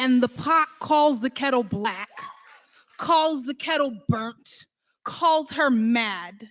And the pot calls the kettle black, calls the kettle burnt, calls her mad.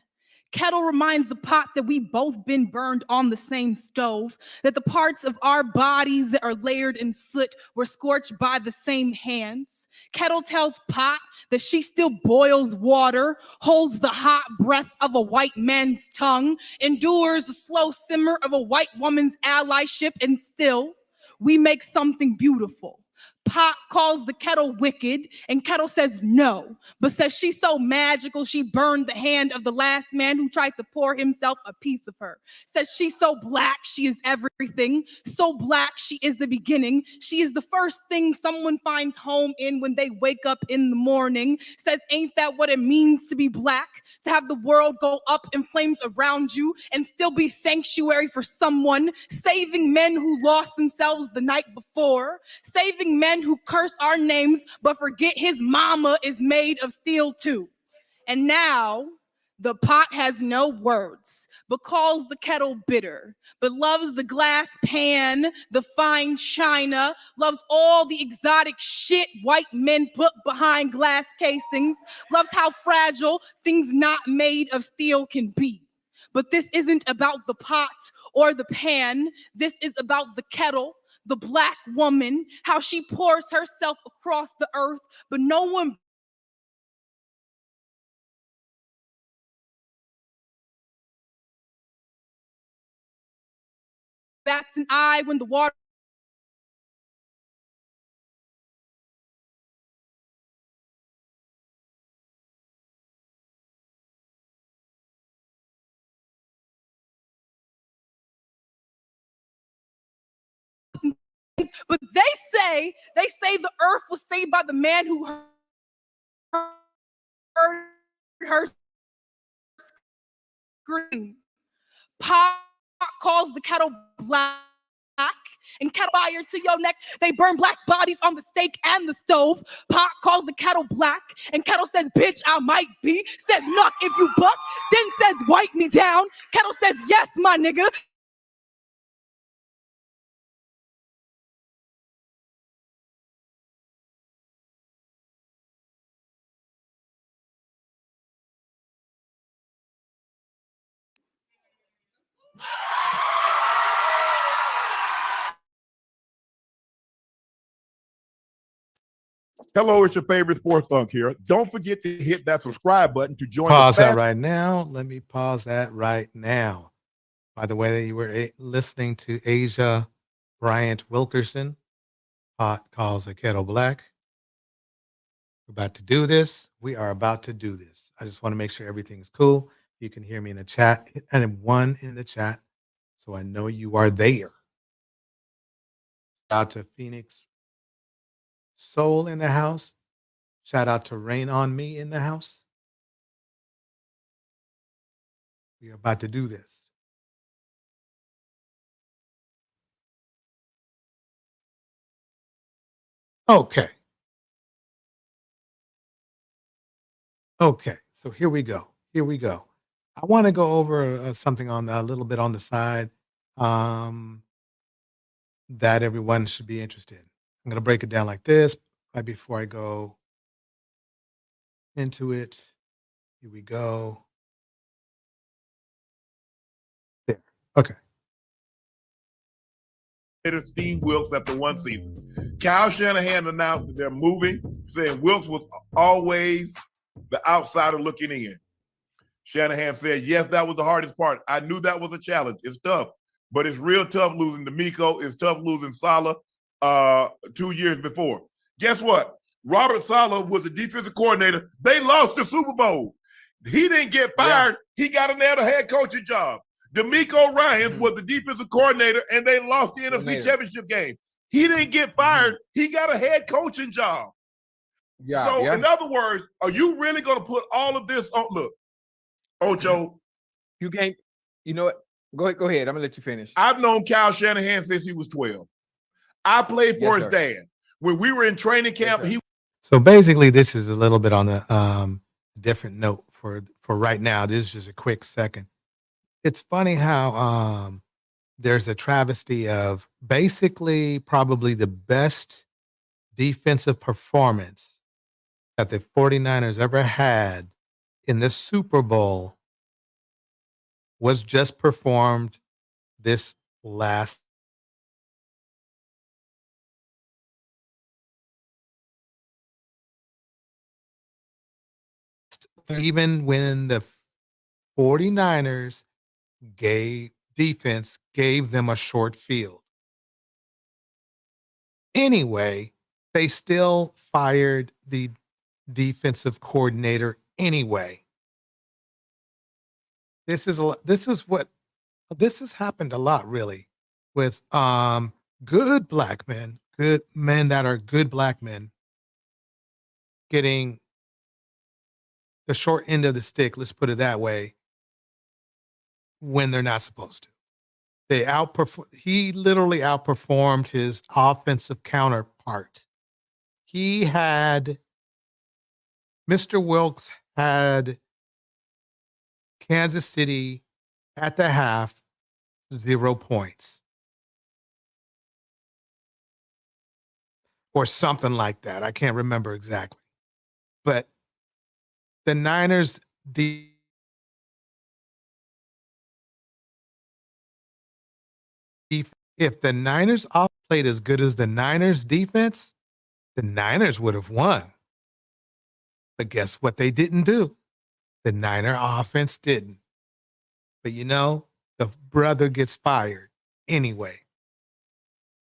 Kettle reminds the pot that we both been burned on the same stove, that the parts of our bodies that are layered in soot were scorched by the same hands. Kettle tells pot that she still boils water, holds the hot breath of a white man's tongue, endures the slow simmer of a white woman's allyship, and still we make something beautiful. Pot calls the kettle wicked, and kettle says no, but says she's so magical she burned the hand of the last man who tried to pour himself a piece of her. Says she's so black she is everything, so black she is the beginning. She is the first thing someone finds home in when they wake up in the morning. Says ain't that what it means to be black? To have the world go up in flames around you and still be sanctuary for someone, saving men who lost themselves the night before, saving men who curse our names but forget his mama is made of steel too. And now the pot has no words, but calls the kettle bitter, but loves the glass pan, the fine china, loves all the exotic shit white men put behind glass casings, loves how fragile things not made of steel can be. But this isn't about the pot or the pan. This is about the kettle, the black woman, how she pours herself across the earth, but no one bats an eye when the water but they say the earth was saved by the man who heard her scream. Pot calls the kettle black, and kettle fire to your neck. They burn black bodies on the stake and the stove. Pot calls the kettle black, and kettle says, bitch, I might be. Says, knock if you buck. Then says, wipe me down. Kettle says, yes, my nigga. Hello, it's your favorite sports thunk here. Don't forget to hit that subscribe button to join. Pause that right now. Let me pause that right now. By the way, you were listening to Asia Bryant Wilkerson. Pot calls a kettle black. We're about to do this. We are about to do this. I just want to make sure everything's cool. You can hear me in the chat, and one in the chat, so I know you are there. Shout out to Phoenix Soul in the house. Shout out to Rain on Me in the house. We are about to do this. Okay. Okay. So here we go. Here we go. I want to go over something on a little bit on the side that everyone should be interested in. I'm going to break it down like this right before I go into it. Here we go. There. Okay. Steve Wilks after one season. Kyle Shanahan announced that they're moving, saying Wilks was always the outsider looking in. Shanahan said, yes, that was the hardest part. I knew that was a challenge. It's tough, but it's real tough losing DeMeco. It's tough losing Saleh 2 years before. Guess what? Robert Saleh was the defensive coordinator. They lost the Super Bowl. He didn't get fired. Yeah. He got another head coaching job. DeMeco Ryans was the defensive coordinator, and they lost the NFC Championship game. He didn't get fired. He got a head coaching job. So, in other words, are you really going to put all of this on? Look, Ocho. You can't, you know what? Go ahead. I'm going to let you finish. I've known Kyle Shanahan since he was 12. I played for his dad. When we were in training camp, So basically, this is a little bit on the different note for right now. This is just a quick second. It's funny how there's a travesty of basically probably the best defensive performance that the 49ers ever had in the Super Bowl was just performed this last. Even when the 49ers gave them a short field. Anyway, they still fired the defensive coordinator anyway. This has happened a lot, really, with good black men, good men that are good black men getting the short end of the stick, let's put it that way, when they're not supposed to. He literally outperformed his offensive counterpart. Mr. Wilkes had Kansas City at the half, 0 points. Or something like that. I can't remember exactly. But the Niners, if the Niners off played as good as the Niners defense, the Niners would have won. But guess what they didn't do? The Niner offense didn't. But the brother gets fired anyway.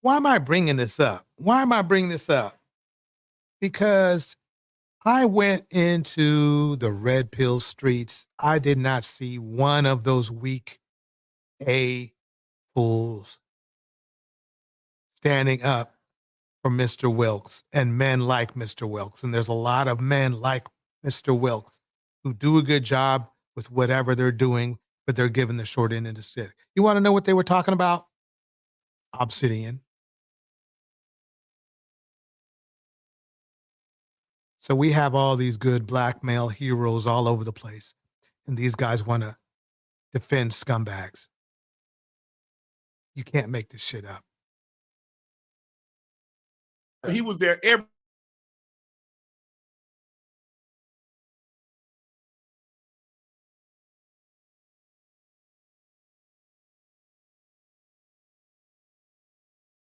Why am I bringing this up? Because I went into the red pill streets. I did not see one of those weak A fools standing up for Mr. Wilkes and men like Mr. Wilkes. And there's a lot of men like Mr. Wilkes who do a good job with whatever they're doing, but they're given the short end of the stick. You want to know what they were talking about? Obsidian. So we have all these good black male heroes all over the place. And these guys want to defend scumbags. You can't make this shit up. He was there every.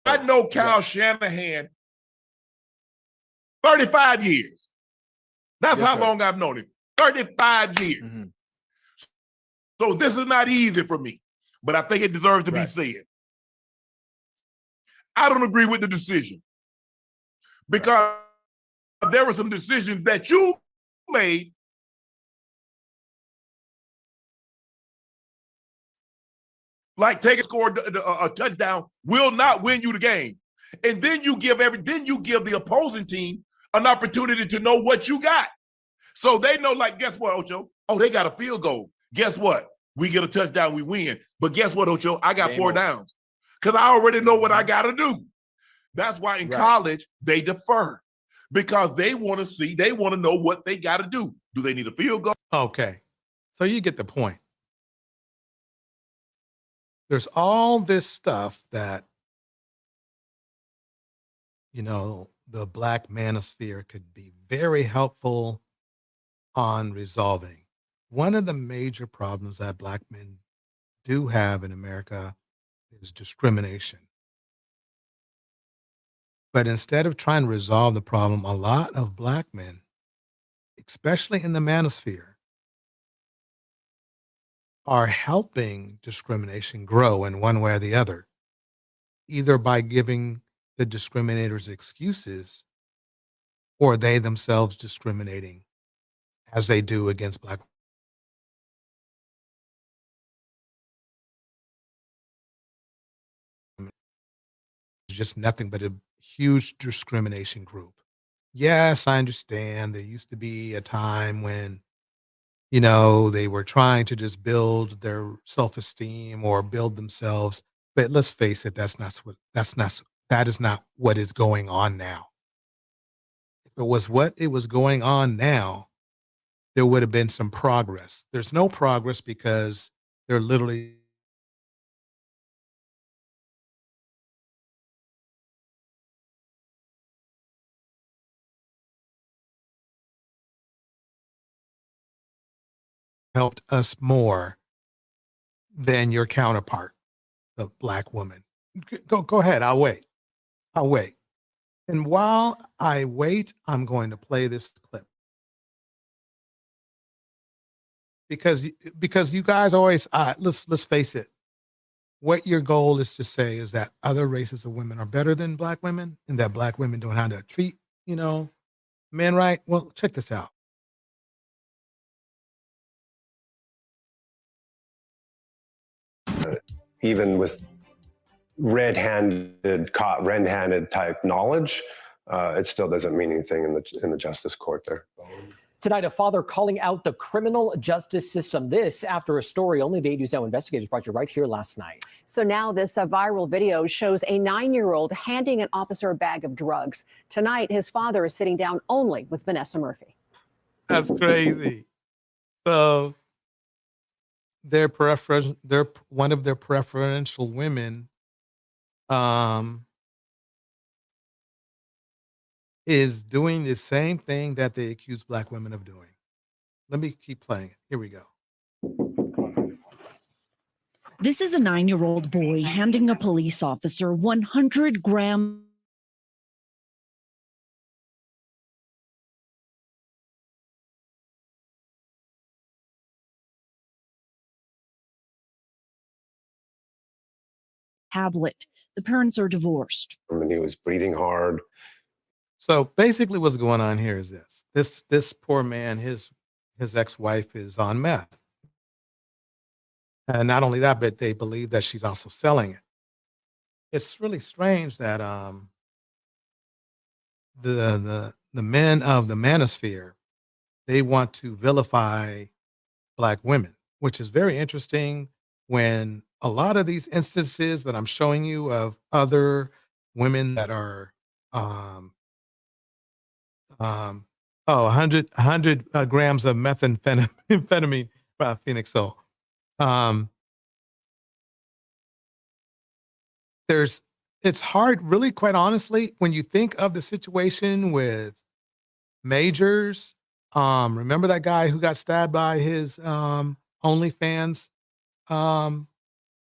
I know Kyle Shanahan 35 years. That's how long I've known him. 35 years. Mm-hmm. So this is not easy for me, but I think it deserves to be said. I don't agree with the decision because there were some decisions that you made like take a score, a touchdown will not win you the game. And then you give the opposing team an opportunity to know what you got. So they know, like, guess what, Ocho? Oh, they got a field goal. Guess what? We get a touchdown, we win. But guess what, Ocho? I got 4 downs because I already know what I got to do. That's why in college, they defer because they want to know what they got to do. Do they need a field goal? Okay. So you get the point. There's all this stuff that, the black manosphere could be very helpful on resolving. One of the major problems that black men do have in America is discrimination. But instead of trying to resolve the problem, a lot of black men, especially in the manosphere, are helping discrimination grow in one way or the other, either by giving the discriminators excuses or they themselves discriminating as they do against black. Just nothing but a huge discrimination group. Yes, I understand there used to be a time when, they were trying to just build their self-esteem or build themselves. But let's face it, that is not what is going on now. If it was what it was going on now, there would have been some progress. There's no progress because they're literally helped us more than your counterpart, the black woman. Go ahead. I'll wait. I'll wait. And while I wait, I'm going to play this clip. Because you guys always let's face it. What your goal is to say is that other races of women are better than black women and that black women don't know how to treat, men right. Well, check this out. Even with red-handed type knowledge, it still doesn't mean anything in the justice court there. Tonight, a father calling out the criminal justice system. This after a story only the 8 News Now investigators brought you right here last night. So now this viral video shows a 9-year-old handing an officer a bag of drugs. Tonight, his father is sitting down only with Vanessa Murphy. That's crazy. So they're one of their preferential women is doing the same thing that they accuse black women of doing. Let me keep playing it. Here we go. This is a 9-year-old boy handing a police officer 100 grams tablet. The parents are divorced. And he was breathing hard. So basically what's going on here is this poor man, his ex-wife is on meth. And not only that, but they believe that she's also selling it. It's really strange that the men of the manosphere, they want to vilify black women, which is very interesting when a lot of these instances that I'm showing you of other women that are 100 grams of methamphetamine, Phoenix. So, it's hard, really, quite honestly, when you think of the situation with Majors. Remember that guy who got stabbed by his OnlyFans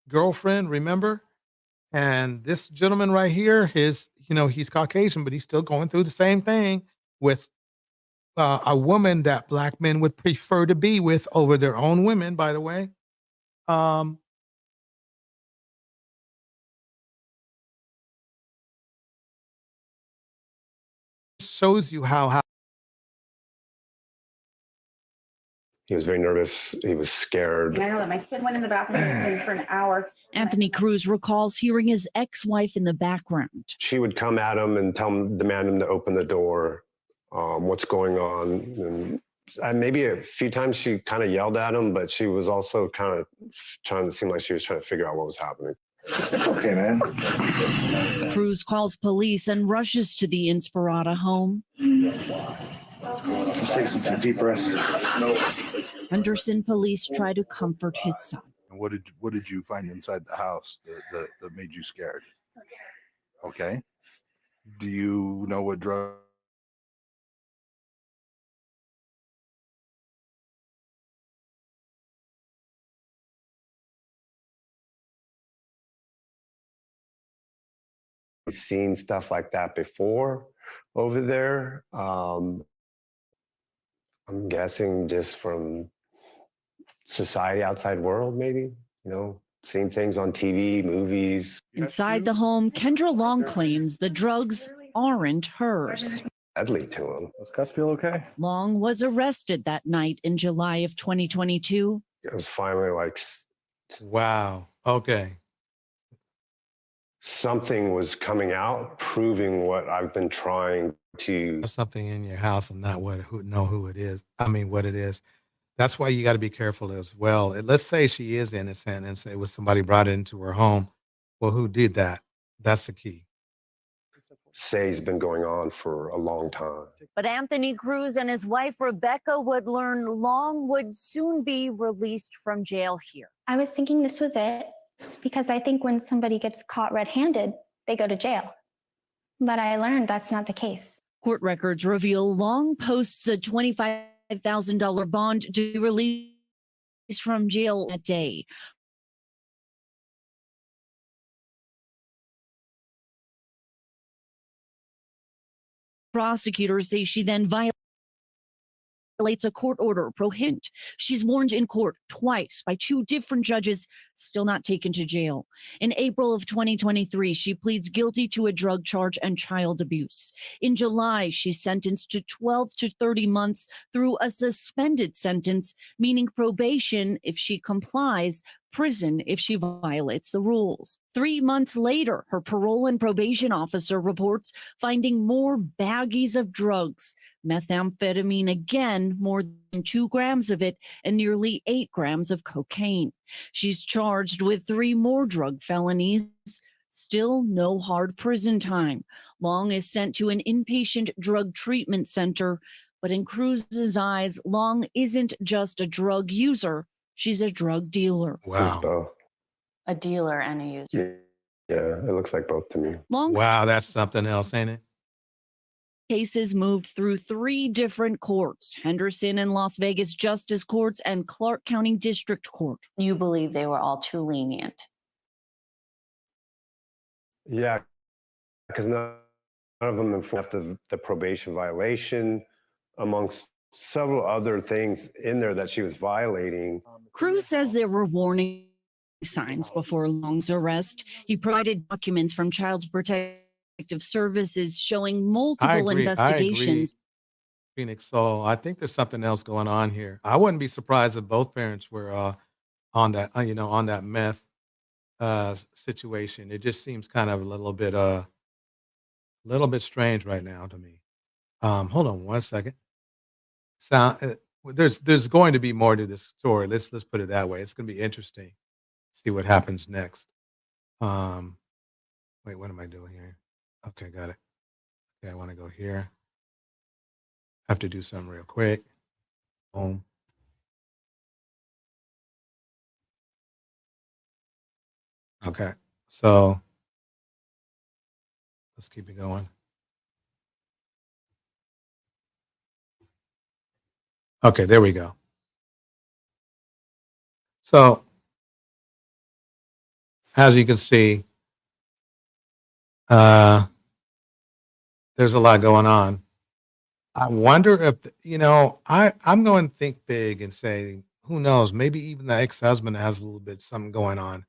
girlfriend? Remember? And this gentleman right here, he's Caucasian, but he's still going through the same thing with a woman that black men would prefer to be with over their own women, by the way. Shows you how He was very nervous. He was scared. I know that my kid went in the bathroom for an hour. Anthony Cruz recalls hearing his ex-wife in the background. She would come at him and demand him to open the door. What's going on? And maybe a few times she kind of yelled at him, but she was also kind of trying to seem like she was trying to figure out what was happening. Okay, man. Cruz calls police and rushes to the Inspirada home. Just take some deep breaths. Henderson police try to comfort his son. And what did you find inside the house that made you scared? Okay. Do you know what drug? Seen stuff like that before over there. I'm guessing just from society, outside world, maybe, seeing things on TV, movies. Inside the home, Kendra Long claims the drugs aren't hers. Deadly to him. Does Gus feel okay? Long was arrested that night in July of 2022. It was finally like, wow. Okay. something was coming out proving what I've been trying to. There's something in your house and not who it is. I mean, what it is. That's why you got to be careful as well. Let's say she is innocent and say it was somebody brought it into her home. Well, who did that? That's the key. Say has been going on for a long time. But Anthony Cruz and his wife, Rebecca, would learn Long would soon be released from jail here. I was thinking this was it, because I think when somebody gets caught red-handed, they go to jail. But I learned that's not the case. Court records reveal Long posts a $25,000 bond to release from jail that day. Prosecutors say she then violates a court order prohibiting. She's warned in court twice by two different judges, still not taken to jail. In April of 2023, she pleads guilty to a drug charge and child abuse. In July, she's sentenced to 12 to 30 months through a suspended sentence, meaning probation if she complies, prison if she violates the rules. 3 months later, her parole and probation officer reports finding more baggies of drugs, methamphetamine again, more than 2 grams of it, and nearly 8 grams of cocaine. She's charged with 3 more drug felonies. Still no hard prison time. Long is sent to an inpatient drug treatment center, but in Cruz's eyes, Long isn't just a drug user. She's a drug dealer. Wow. A dealer and a user. Yeah, it looks like both to me. Long's Wow, that's something else, ain't it? cases moved through 3 different courts: Henderson and Las Vegas Justice Courts and Clark County District Court. You believe they were all too lenient. Yeah, because none of them enforced the probation violation, amongst several other things in there that she was violating. Cruz says there were warning signs before Long's arrest. He provided documents from Child Protective Services showing multiple investigations. Phoenix. So I think there's something else going on here. I wouldn't be surprised if both parents were on that, on that meth situation. It just seems kind of a little bit strange right now to me. Hold on one second. There's going to be more to this story. Let's put it that way. It's going to be interesting. See what happens next. Wait, what am I doing here? Okay, got it. Okay, I want to go here. Have to do something real quick. Boom. Okay, so let's keep it going. Okay, there we go. So, as you can see, there's a lot going on. I wonder if, I'm going to think big and say, who knows, maybe even the ex-husband has a little bit something going on.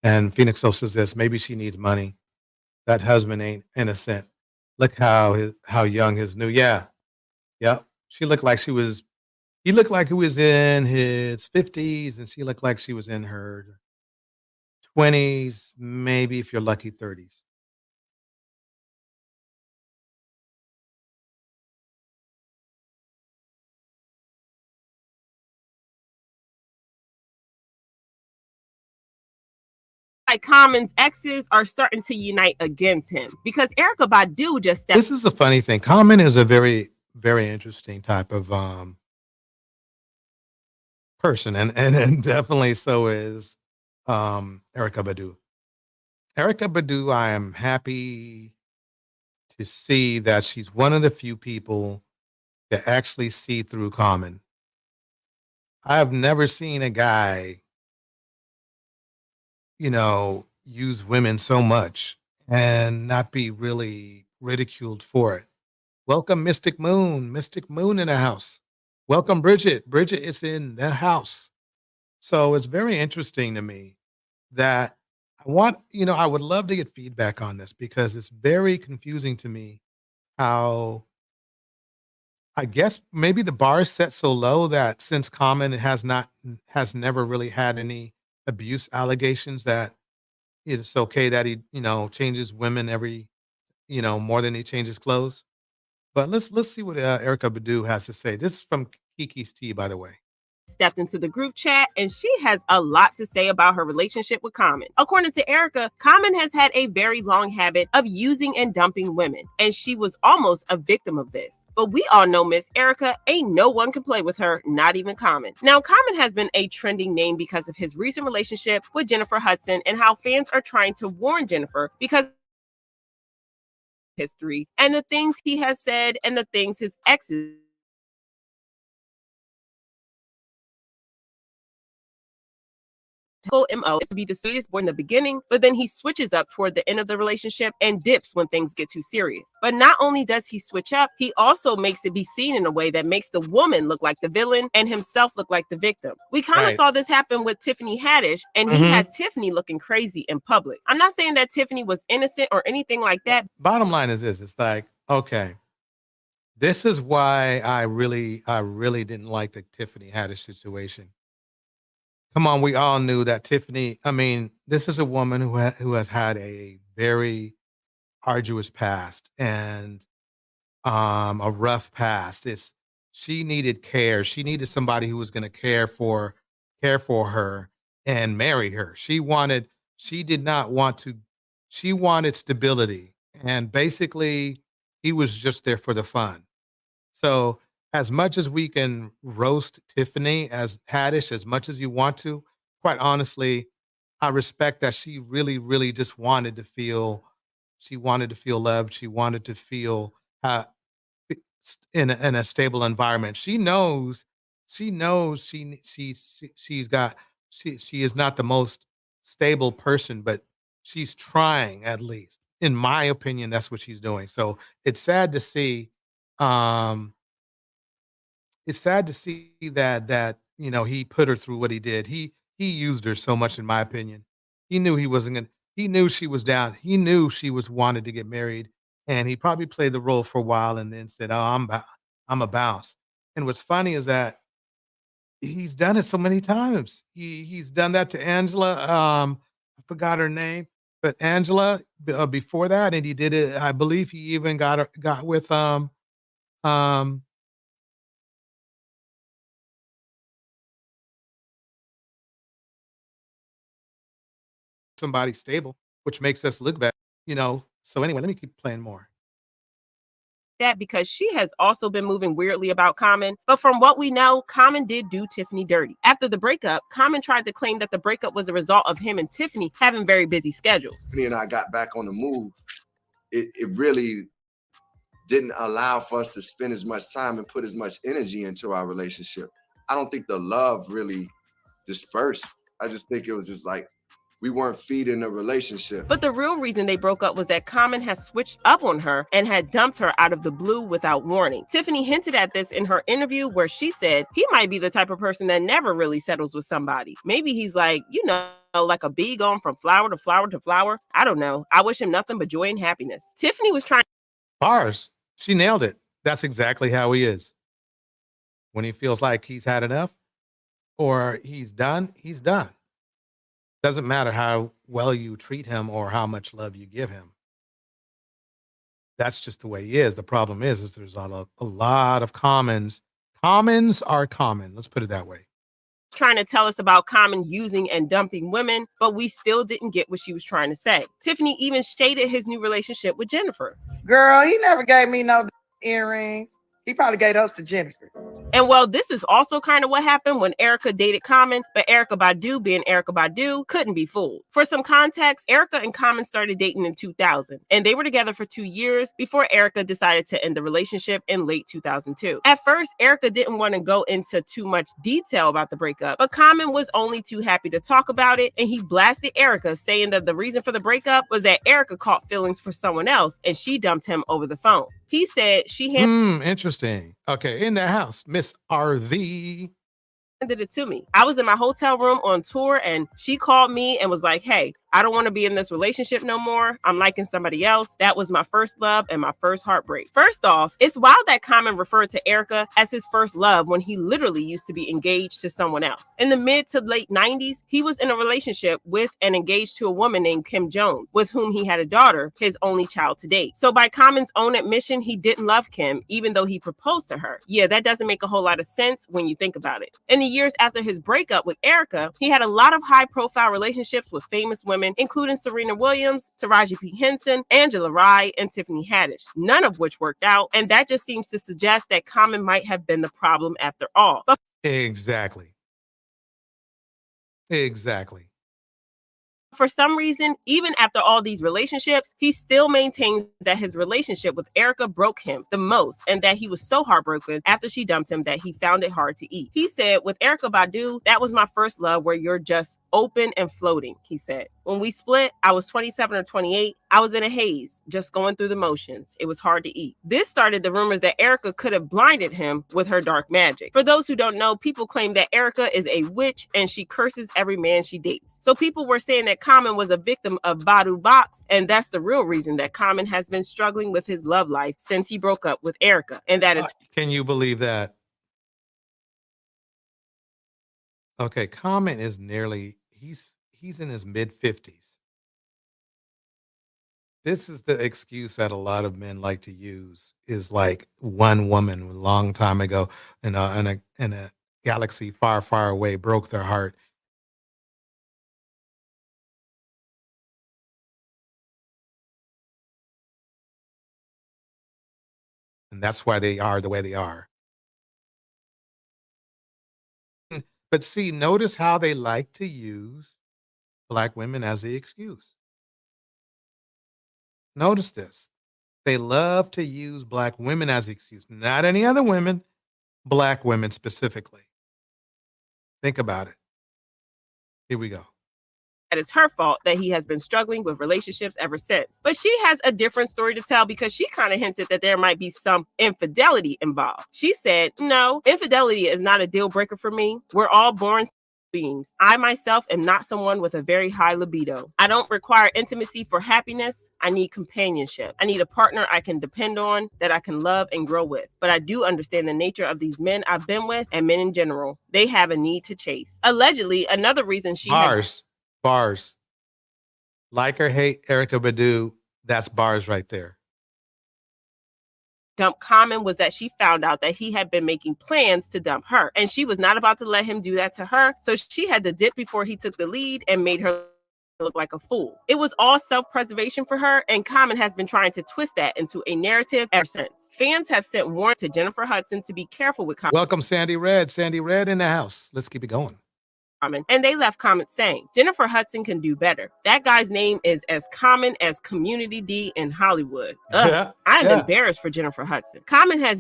And Phoenix says this, maybe she needs money. That husband ain't innocent. Look how young his new, yep. He looked like he was in his 50s, and she looked like she was in her 20s, maybe if you're lucky, 30s. Like Common's exes are starting to unite against him because Erykah Badu just stepped. This is a funny thing. Common is a very, very interesting type of person, and definitely so is Erykah Badu. Erykah Badu, I am happy to see that she's one of the few people that actually see through Common. I have never seen a guy, use women so much and not be really ridiculed for it. Welcome, Mystic Moon. Mystic Moon in the house. Welcome, Bridget. Bridget is in the house. So it's very interesting to me that I would love to get feedback on this because it's very confusing to me how, I guess maybe the bar is set so low that since Common has never really had any abuse allegations, that it's okay that he, changes women every, more than he changes clothes. But let's see what Erykah Badu has to say. This is from Kiki's Tea, by the way. Stepped into the group chat, and she has a lot to say about her relationship with Common. According to Erykah, Common has had a very long habit of using and dumping women, and she was almost a victim of this. But we all know Miss Erykah, ain't no one can play with her, not even Common. Now, Common has been a trending name because of his recent relationship with Jennifer Hudson and how fans are trying to warn Jennifer because history and the things he has said and the things his exes MO is to be the sweetest boy in the beginning, but then he switches up toward the end of the relationship and dips when things get too serious. But not only does he switch up, he also makes it be seen in a way that makes the woman look like the villain and himself look like the victim. We kind of Right. saw this happen with Tiffany Haddish, and he had Tiffany looking crazy in public. I'm not saying that Tiffany was innocent or anything like that. Bottom line is this: it's like, okay, this is why I really didn't like the Tiffany Haddish situation. Come on, we all knew that Tiffany. I mean, this is a woman who has had a very arduous past and a rough past. She needed care. She needed somebody who was going to care for her and marry her. She wanted stability, and basically he was just there for the fun. So as much as we can roast Tiffany as Haddish as much as you want to, quite honestly, I respect that she really just wanted to feel loved. She wanted to feel in a stable environment. She knows she is not the most stable person, but she's trying, at least. In my opinion, that's what she's doing. So it's sad to see that he put her through what he did. He used her so much, in my opinion. He knew he knew she was down. He knew she was wanted to get married, and he probably played the role for a while and then said, "Oh, I'm a bounce." And what's funny is that he's done it so many times. He's done that to Angela. I forgot her name, but Angela before that, and he did it. I believe he even got with somebody stable, which makes us look bad. So anyway, let me keep playing more. That because she has also been moving weirdly about Common. But from what we know, Common did do Tiffany dirty. After the breakup, Common tried to claim that the breakup was a result of him and Tiffany having very busy schedules. Tiffany and I got back on the move. It really didn't allow for us to spend as much time and put as much energy into our relationship. I don't think the love really dispersed. I just think it was just like we weren't feeding the relationship. But the real reason they broke up was that Common had switched up on her and had dumped her out of the blue without warning. Tiffany hinted at this in her interview where she said he might be the type of person that never really settles with somebody. Maybe he's like, like a bee going from flower to flower to flower. I don't know. I wish him nothing but joy and happiness. Tiffany was trying. Bars. She nailed it. That's exactly how he is. When he feels like he's had enough or he's done, he's done. Doesn't matter how well you treat him or how much love you give him. That's just the way he is. The problem is there's a lot of commons. Commons are common. Let's put it that way. Trying to tell us about Common using and dumping women, but we still didn't get what she was trying to say. Tiffany even shaded his new relationship with Jennifer. Girl, he never gave me no earrings. He probably gave us to Jennifer. And well, this is also kind of what happened when Erykah dated Common, but Erykah Badu, being Erykah Badu, couldn't be fooled. For some context, Erykah and Common started dating in 2000, and they were together for 2 years before Erykah decided to end the relationship in late 2002. At first, Erykah didn't want to go into too much detail about the breakup, but Common was only too happy to talk about it, and he blasted Erykah, saying that the reason for the breakup was that Erykah caught feelings for someone else, and she dumped him over the phone. He said she Interesting. Okay, in that house, Miss RV handed it to me. I was in my hotel room on tour and she called me and was like, "Hey, I don't want to be in this relationship no more. I'm liking somebody else." That was my first love and my first heartbreak. First off, it's wild that Common referred to Erykah as his first love when he literally used to be engaged to someone else. In the mid to late 90s, he was in a relationship with and engaged to a woman named Kim Jones, with whom he had a daughter, his only child to date. So by Common's own admission, he didn't love Kim, even though he proposed to her. Yeah, that doesn't make a whole lot of sense when you think about it. In the years after his breakup with Erykah, he had a lot of high-profile relationships with famous women, including Serena Williams, Taraji P. Henson, Angela Rye, and Tiffany Haddish, none of which worked out, and that just seems to suggest that Common might have been the problem after all. But Exactly. For some reason, even after all these relationships, he still maintains that his relationship with Erica broke him the most and that he was so heartbroken after she dumped him that he found it hard to eat. He said, with Erykah Badu, that was my first love where you're just open and floating, he said. When we split, I was 27 or 28. I was in a haze, just going through the motions. It was hard to eat. This started the rumors that Erykah could have blinded him with her dark magic. For those who don't know, people claim that Erykah is a witch and she curses every man she dates. So people were saying that Common was a victim of Badu Box, and that's the real reason that Common has been struggling with his love life since he broke up with Erykah. And that is Can you believe that? Okay, Common is he's in his mid-50s. This is the excuse that a lot of men like to use, is like one woman a long time ago in a galaxy far, far away broke their heart. And that's why they are the way they are. But see, notice how they like to use Black women as the excuse. Notice this. They love to use Black women as the excuse, not any other women, Black women specifically. Think about it. Here we go. that it's her fault that he has been struggling with relationships ever since. But she has a different story to tell because she kind of hinted that there might be some infidelity involved. She said, no, infidelity is not a deal breaker for me. We're all born beings. I myself am not someone with a very high libido. I don't require intimacy for happiness. I need companionship. I need a partner I can depend on, that I can love and grow with. But I do understand the nature of these men I've been with and men in general. They have a need to chase. Allegedly, another reason she Bars. Like or hate Erykah Badu, that's bars right there. dump Common was that she found out that he had been making plans to dump her, and she was not about to let him do that to her. So she had to dip before he took the lead and made her look like a fool. It was all self-preservation for her, and Common has been trying to twist that into a narrative ever since. Fans have sent warnings to Jennifer Hudson to be careful with Common. Welcome, Sandy Red. Sandy Red in the house. Let's keep it going. And they left comments saying, Jennifer Hudson can do better. That guy's name is as common as Community D in Hollywood. I'm embarrassed for Jennifer Hudson. Common has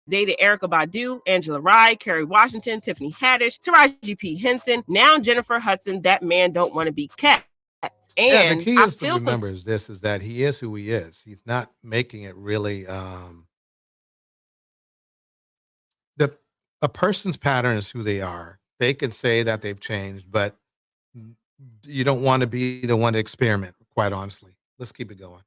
dated Erykah Badu, Angela Rye, Kerry Washington, Tiffany Haddish, Taraji P. Henson. Now Jennifer Hudson, that man don't want to be kept. And the key I is to feel remember is that he is who he is. He's not making it really a person's pattern is who they are. They can say that they've changed, but you don't want to be the one to experiment, quite honestly. Let's keep it going.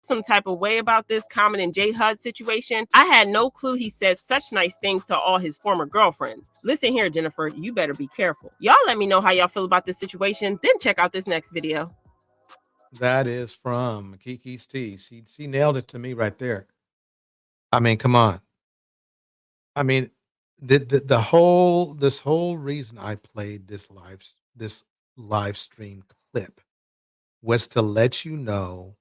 some type of way about this Common and J Hud situation. I had no clue he said such nice things to all his former girlfriends. Listen here, Jennifer, you better be careful. Y'all let me know how y'all feel about this situation, then check out this next video. That is from Kiki's Tea. She nailed it to me right there. I mean, come on. I mean, this whole reason I played this live stream clip was to let you know,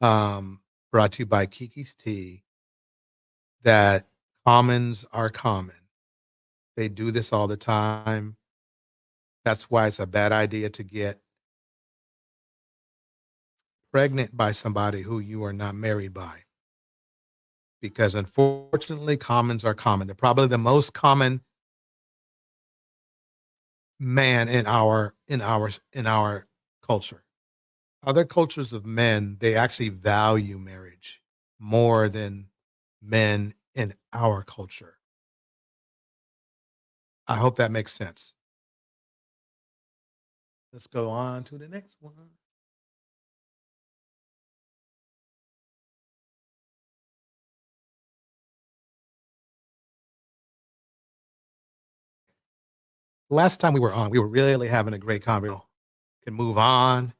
brought to you by Kiki's Tea, that commons are common. They do this all the time. That's why it's a bad idea to get pregnant by somebody who you are not married by. Because unfortunately, commons are common. They're probably the most common man in our culture. Other cultures of men, they actually value marriage more than men in our culture. I hope that makes sense. Let's go on to the next one. Last time we were on, we were really having a great conversation. Can move on.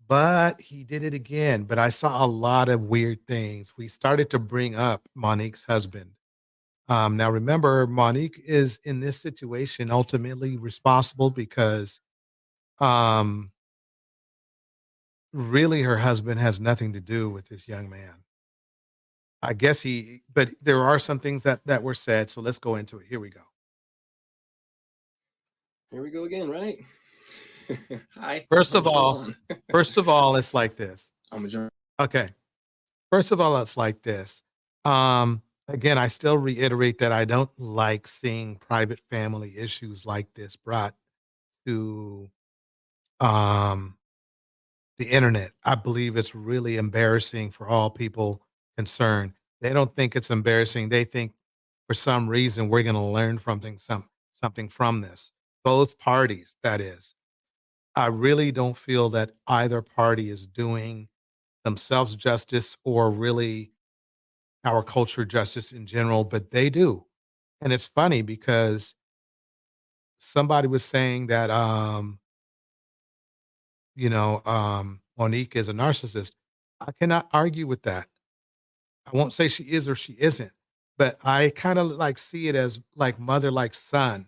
But he did it again. But I saw a lot of weird things. We started to bring up Monique's husband. Now, remember, Monique is in this situation ultimately responsible because really her husband has nothing to do with this young man. I guess but there are some things that were said. So let's go into it. Here we go. Here we go again, right? Hi. First I'm of all, Shalon. it's like this. I'm a journalist. Okay. First of all, it's like this. Again, I still reiterate that I don't like seeing private family issues like this brought to um, the internet. I believe it's really embarrassing for all people concerned. They don't think it's embarrassing. They think for some reason we're going to learn something from this. Both parties, that is. I really don't feel that either party is doing themselves justice or really our culture justice in general, but they do. And it's funny because somebody was saying that Monique is a narcissist. I cannot argue with that. I won't say she is or she isn't, but I kind of like see it as like mother, like son.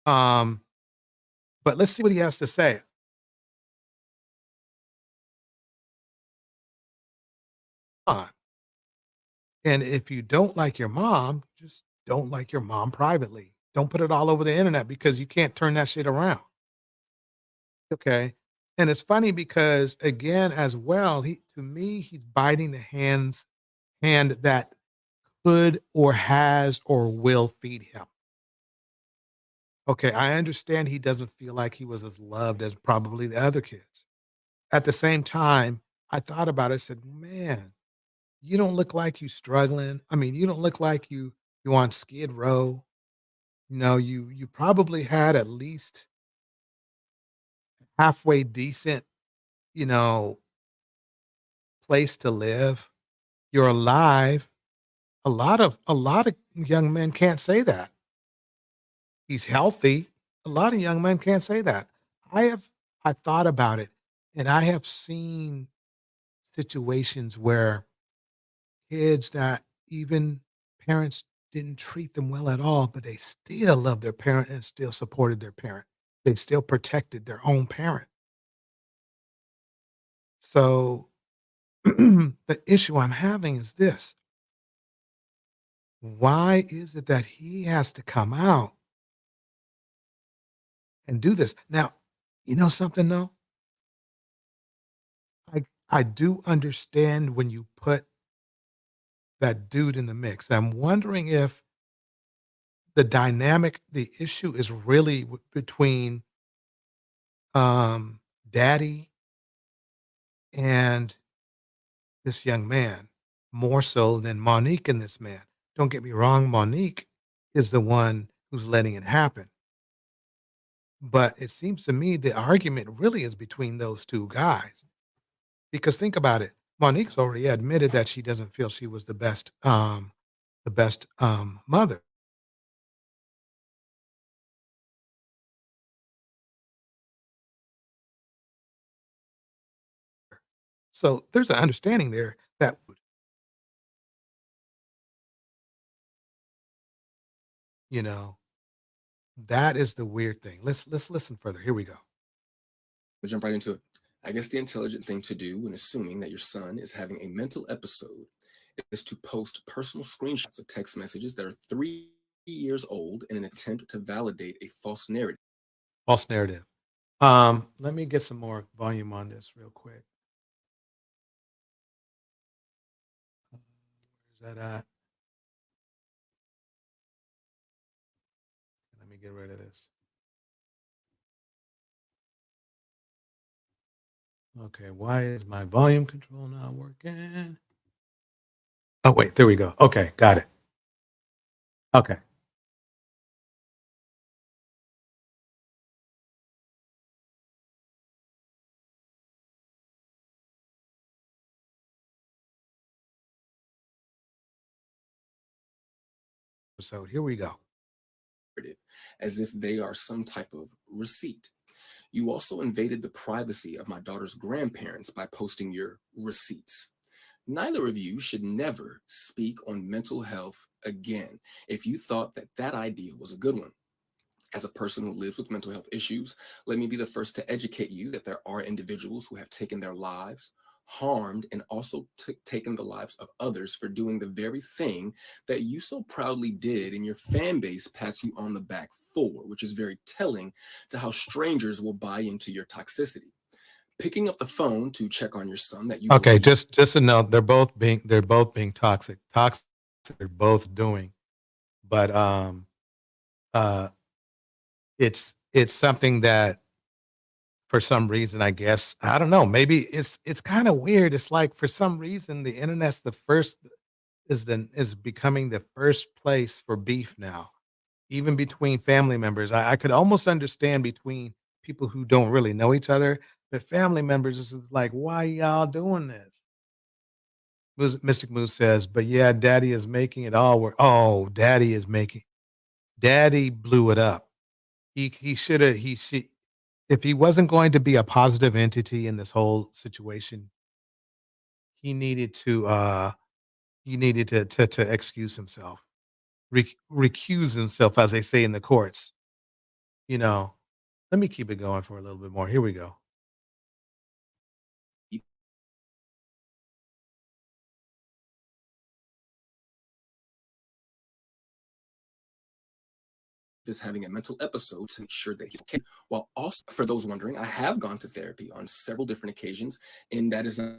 Um, but let's see what he has to say. On. And if you don't like your mom, just don't like your mom privately. Don't put it all over the internet because you can't turn that shit around. Okay. And it's funny because again, as well, to me, he's biting the hand that could or has or will feed him. Okay, I understand he doesn't feel like he was as loved as probably the other kids. At the same time, I thought about it, I said, man, you don't look like you struggling. I mean, you don't look like you on Skid Row. You probably had at least halfway decent, you know, place to live. You're alive. A lot of young men can't say that. He's healthy. A lot of young men can't say that. I thought about it and I have seen situations where kids that even parents didn't treat them well at all, but they still loved their parent and still supported their parent. They still protected their own parent. So the issue I'm having is this. Why is it that he has to come out and do this? Now, you know something though? I do understand when you put that dude in the mix. I'm wondering if the issue is really between daddy and this young man more so than Monique and this man. Don't get me wrong, Monique is the one who's letting it happen. But it seems to me the argument really is between those two guys. Because think about it. Monique's already admitted that she doesn't feel she was the best mother. So there's an understanding there that you know, that is the weird thing. Let's listen further. Here we go. We'll jump right into it. I guess the intelligent thing to do when assuming that your son is having a mental episode is to post personal screenshots of text messages that are 3 years old in an attempt to validate a false narrative. False narrative. Let me get some more volume on this real quick. Where's that at? Let me get rid of this. Okay, why is my volume control not working? Oh, wait, there we go. Okay, got it. Okay. So here we go. As if they are some type of receipt. You also invaded the privacy of my daughter's grandparents by posting your receipts. Neither of you should never speak on mental health again if you thought that that idea was a good one. As a person who lives with mental health issues, let me be the first to educate you that there are individuals who have taken their lives harmed, and also taken the lives of others for doing the very thing that you so proudly did and your fan base pats you on the back for, which is very telling to how strangers will buy into your toxicity. Picking up the phone to check on your son that you Okay, believe just a note. They're both being toxic. Toxic. They're both doing, but uh, it's something that for some reason, I guess, I don't know. Maybe it's kind of weird. It's like for some reason the internet's the first is becoming the first place for beef now, even between family members. I could almost understand between people who don't really know each other, but family members is like, why y'all doing this? Mystic Moose says, but yeah, daddy is making it all work. Oh, daddy blew it up. He should have, if he wasn't going to be a positive entity in this whole situation, he needed to to excuse himself, recuse himself, as they say in the courts. You know, let me keep it going for a little bit more. Here we go. is having a mental episode to ensure that he's okay. While also, for those wondering, I have gone to therapy on several different occasions, and that is not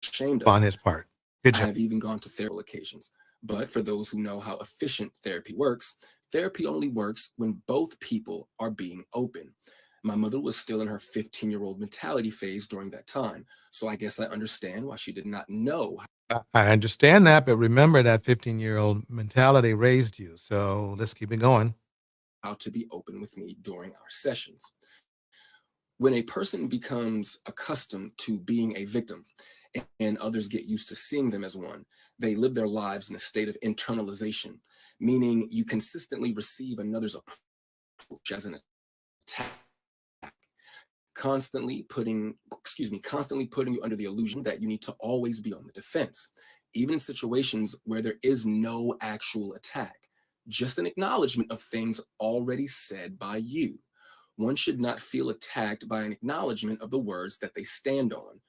ashamed of. On his part. Good I job. have even gone to therapy occasions. But for those who know how efficient therapy only works when both people are being open. My mother was still in her 15-year-old mentality phase during that time, so I guess I understand why she did not know. I understand that, but remember that 15-year-old mentality raised you. So let's keep it going. How to be open with me during our sessions. When a person becomes accustomed to being a victim and others get used to seeing them as one, they live their lives in a state of internalization, meaning you consistently receive another's approach as an attack, constantly putting you under the illusion that you need to always be on the defense, even in situations where there is no actual attack, just an acknowledgement of things already said by you. One should not feel attacked by an acknowledgement of the words that they stand on.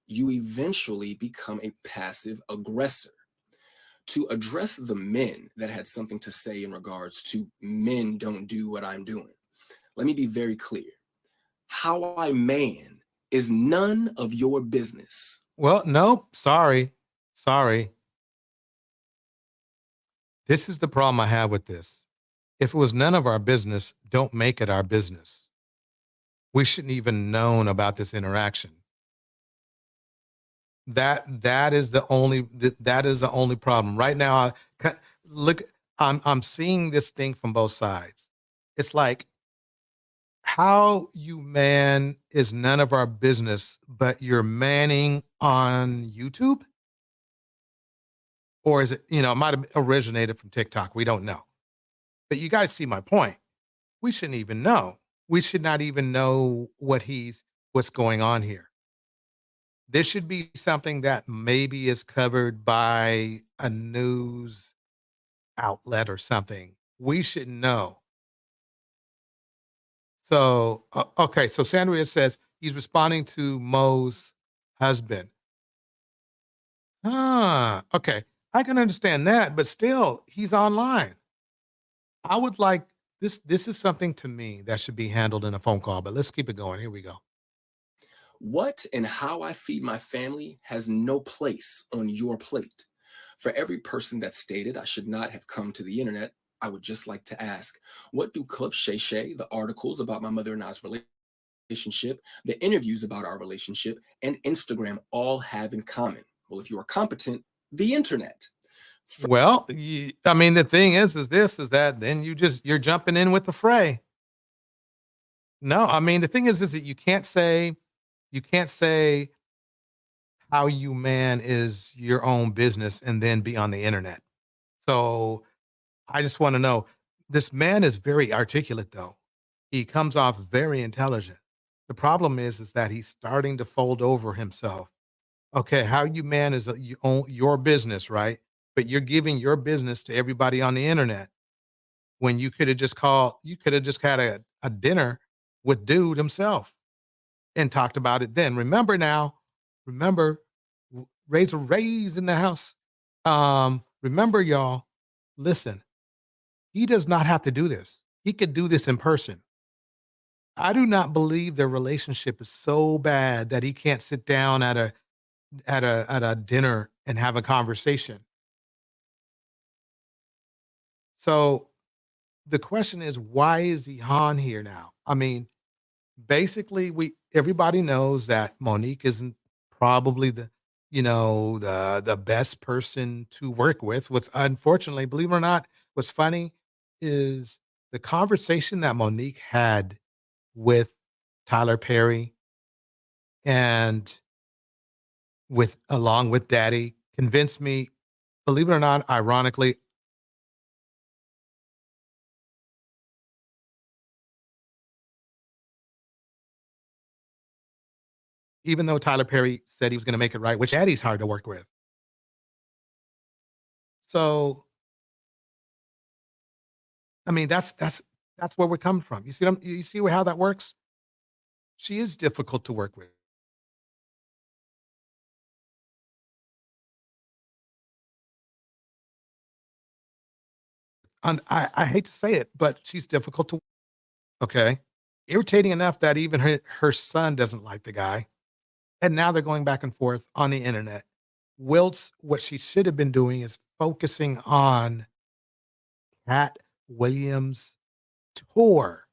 You eventually become a passive aggressor. To address the men that had something to say in regards to men don't do what I'm doing, let me be very clear. How I man is none of your business. Well, no, sorry. This is the problem I have with this. If it was none of our business, don't make it our business. We shouldn't even known about this interaction. That is the only problem right now. Look, I'm seeing this thing from both sides. It's like how you man is none of our business, but you're manning on YouTube, or is it? It might have originated from TikTok. We don't know, but you guys see my point. We shouldn't even know. We should not even know what's going on here. This should be something that maybe is covered by a news outlet or something. We should know. So, okay. So Sandria says he's responding to Mo's husband. Okay. I can understand that, but still, he's online. I would like this. This is something to me that should be handled in a phone call, but let's keep it going. Here we go. What and how I feed my family has no place on your plate. For every person that stated I should not have come to the internet, I would just like to ask, what do Club Shay Shay, the articles about my mother and I's relationship, the interviews about our relationship, and Instagram all have in common? Well, if you are competent, the internet. Well, I mean, the thing is that then you're jumping in with the fray. No, I mean, the thing is that you can't say how you man is your own business and then be on the internet. So I just want to know, this man is very articulate though. He comes off very intelligent. The problem is that he's starting to fold over himself. Okay, how you man is you own your business, right? But you're giving your business to everybody on the internet when you could have just had a dinner with Dude himself and talked about it then. Remember now, remember, Razor Ray's in the house. Remember, y'all, listen, he does not have to do this. He could do this in person. I do not believe their relationship is so bad that he can't sit down at a dinner and have a conversation. So the question is, why is he on here now? I mean, basically, everybody knows that Monique isn't probably the best person to work with. What's unfortunately, believe it or not, what's funny is the conversation that Monique had with Tyler Perry and along with Daddy convinced me, believe it or not, ironically, even though Tyler Perry said he was going to make it right, which Daddy's hard to work with. So, I mean, that's where we're coming from. You see you see how that works? She is difficult to work with. And I hate to say it, but she's difficult to, okay? Irritating enough that even her son doesn't like the guy. And now they're going back and forth on the internet. Wiltz, what she should have been doing is focusing on Cat Williams' tour.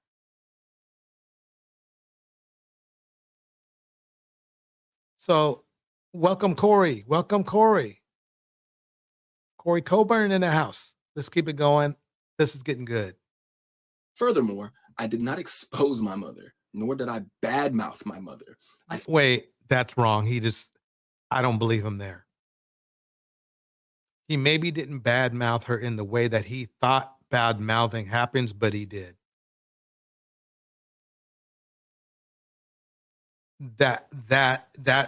So, welcome, Corey. Welcome, Corey. Corey Coburn in the house. Let's keep it going. This is getting good. Furthermore, I did not expose my mother, nor did I badmouth my mother. Wait, that's wrong. I don't believe him there. He maybe didn't badmouth her in the way that he thought bad mouthing happens, but he did. That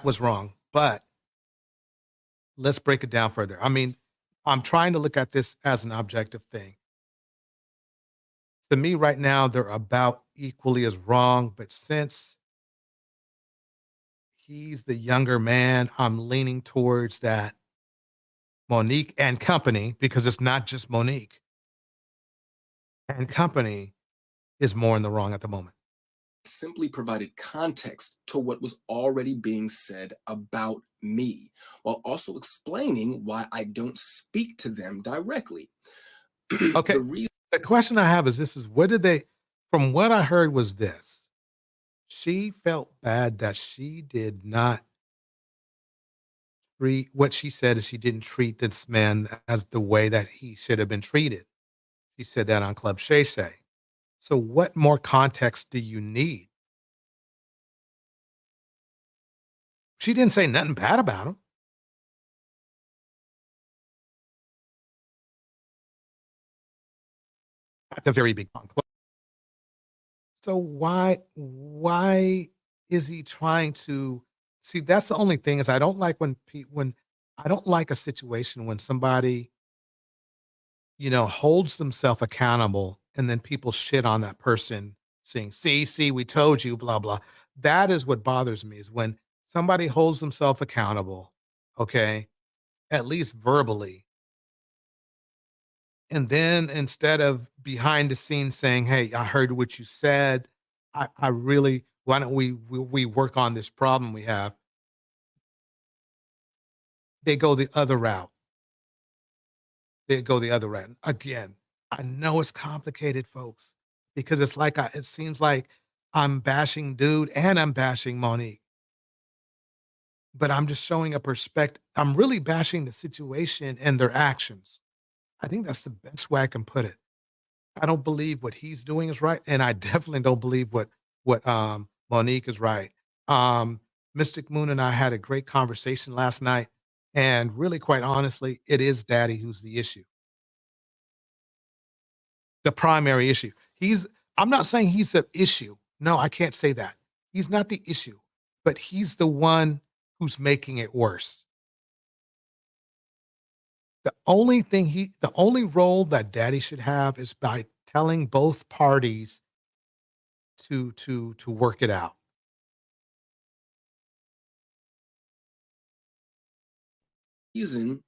was wrong. But let's break it down further. I mean, I'm trying to look at this as an objective thing. To me, right now, they're about equally as wrong. But since he's the younger man, I'm leaning towards that Monique and company, because it's not just Monique and company, is more in the wrong at the moment. Simply provided context to what was already being said about me, while also explaining why I don't speak to them directly. Okay. The question I have is from what I heard was this. She felt bad that she did not treat, what she said is she didn't treat this man as the way that he should have been treated. She said that on Club Shay Shay. So what more context do you need? She didn't say nothing bad about him. At the very beginning. So why is he trying to see? That's the only thing is I don't like when I don't like a situation when somebody, holds themselves accountable and then people shit on that person saying, see, we told you, blah, blah. That is what bothers me is when somebody holds themselves accountable, okay, at least verbally. And then instead of behind the scenes saying, hey, I heard what you said. I really, why don't we work on this problem we have? They go the other route. Again, I know it's complicated, folks, because it's like it seems like I'm bashing Dude and I'm bashing Monique. But I'm just showing a perspective. I'm really bashing the situation and their actions. I think that's the best way I can put it. I don't believe what he's doing is right, and I definitely don't believe what Monique is right. Mystic Moon and I had a great conversation last night, and really, quite honestly, it is Daddy who's the issue. The primary issue. I'm not saying he's the issue. No, I can't say that. He's not the issue, but he's the one who's making it worse. The only role that Daddy should have is by telling both parties to work it out. Reason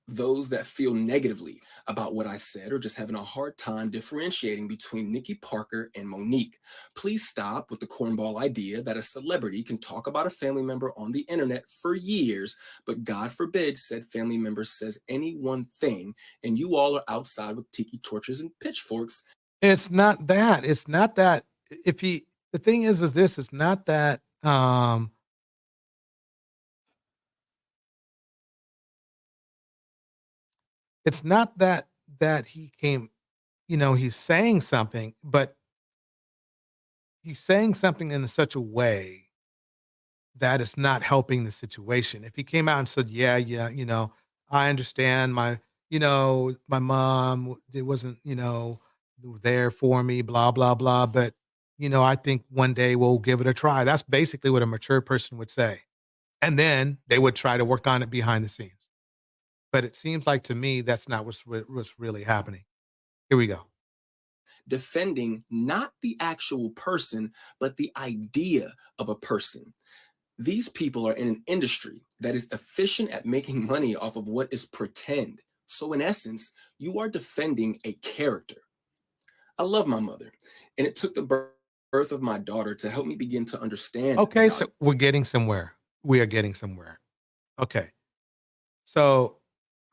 those that feel negatively about what I said are just having a hard time differentiating between Nikki Parker and Monique. Please stop with the cornball idea that a celebrity can talk about a family member on the internet for years, but God forbid said family member says any one thing, and you all are outside with tiki torches and pitchforks. It's not that. It's not that. If he, the thing is this. It's not that. It's not that he came. He's saying something, but he's saying something in such a way that it's not helping the situation. If he came out and said, "Yeah, I understand my mom, it wasn't, there for me, blah, blah, blah, but, I think one day we'll give it a try." That's basically what a mature person would say. And then they would try to work on it behind the scenes. But it seems like to me that's not what's really happening. Here we go. Defending not the actual person, but the idea of a person. These people are in an industry that is efficient at making money off of what is pretend. So in essence, you are defending a character. I love my mother, and it took the birth of my daughter to help me begin to understand. Okay, so we're getting somewhere. We are getting somewhere. Okay. So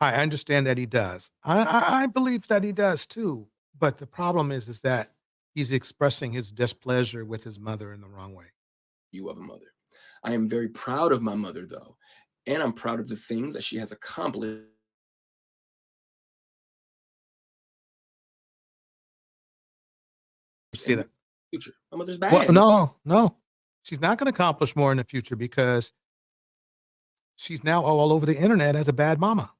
I understand that he does. I believe that he does too. But the problem is that he's expressing his displeasure with his mother in the wrong way. You of a mother. I am very proud of my mother, though, and I'm proud of the things that she has accomplished. See that? Future. My mother's bad. Well, no. She's not going to accomplish more in the future because she's now all over the internet as a bad mama.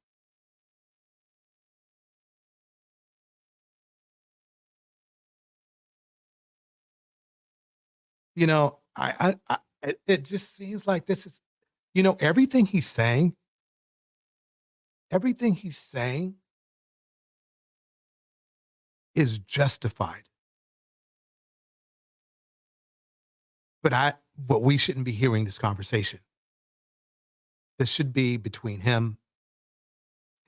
It just seems like this is, everything he's saying is justified. But we shouldn't be hearing this conversation. This should be between him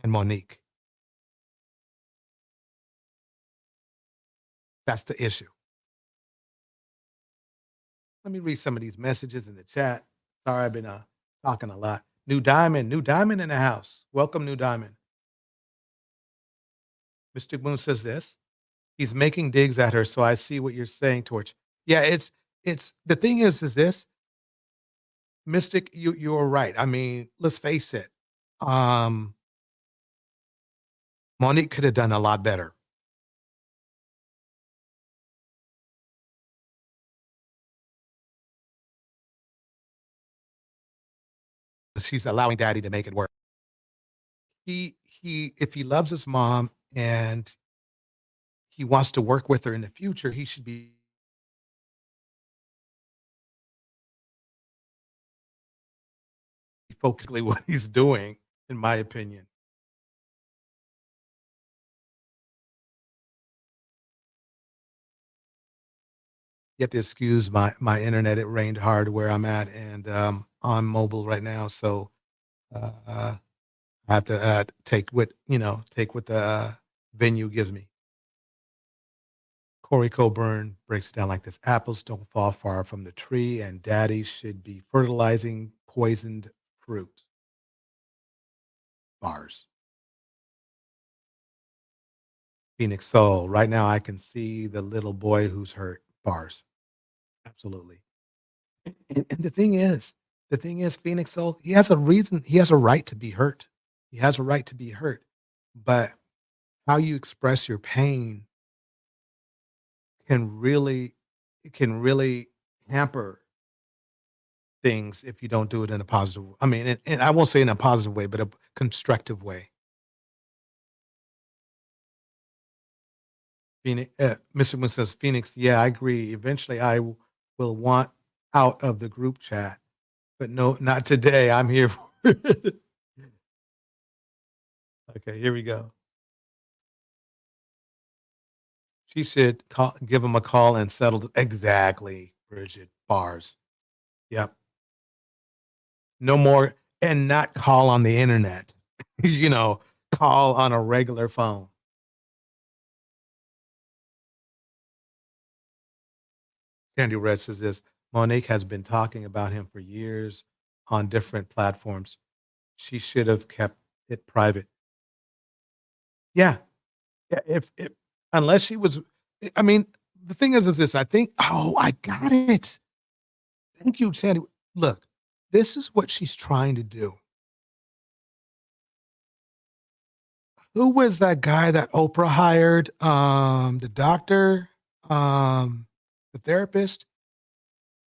and Monique. That's the issue. Let me read some of these messages in the chat. Sorry, I've been talking a lot. New Diamond in the house. Welcome, New Diamond. Mr. Moon says this. He's making digs at her, so I see what you're saying, Torch. Yeah, it's the thing is this. Mystic, you're right. I mean, let's face it. Monique could have done a lot better. She's allowing daddy to make it work. If he loves his mom and he wants to work with her in the future, he should be focusing what he's doing, in my opinion. You have to excuse my internet. It rained hard where I'm at, and on mobile right now, so I have to take what the venue gives me. Corey Coburn breaks it down like this: apples don't fall far from the tree, and daddy should be fertilizing poisoned fruit. Bars. Phoenix Soul. Right now, I can see the little boy who's hurt. Bars. Absolutely. And the thing is, Phoenix Soul, he has a reason, he has a right to be hurt. He has a right to be hurt. But how you express your pain can really hamper things if you don't do it in a positive, I mean, and I won't say in a positive way, but a constructive way. Phoenix, Mr. Moon says, Phoenix, yeah, I agree. Eventually I will want out of the group chat, but no, not today. I'm here for it. Okay, here we go. She should give him a call and settle exactly, Bridget. Bars. Yep. No more, and not call on the internet. Call on a regular phone. Candy Red says this. Monique has been talking about him for years on different platforms. She should have kept it private. Yeah. Yeah, if unless she was, I mean, the thing is this. I think, oh, I got it. Thank you, Sandy. Look, this is what she's trying to do. Who was that guy that Oprah hired? The doctor, the therapist.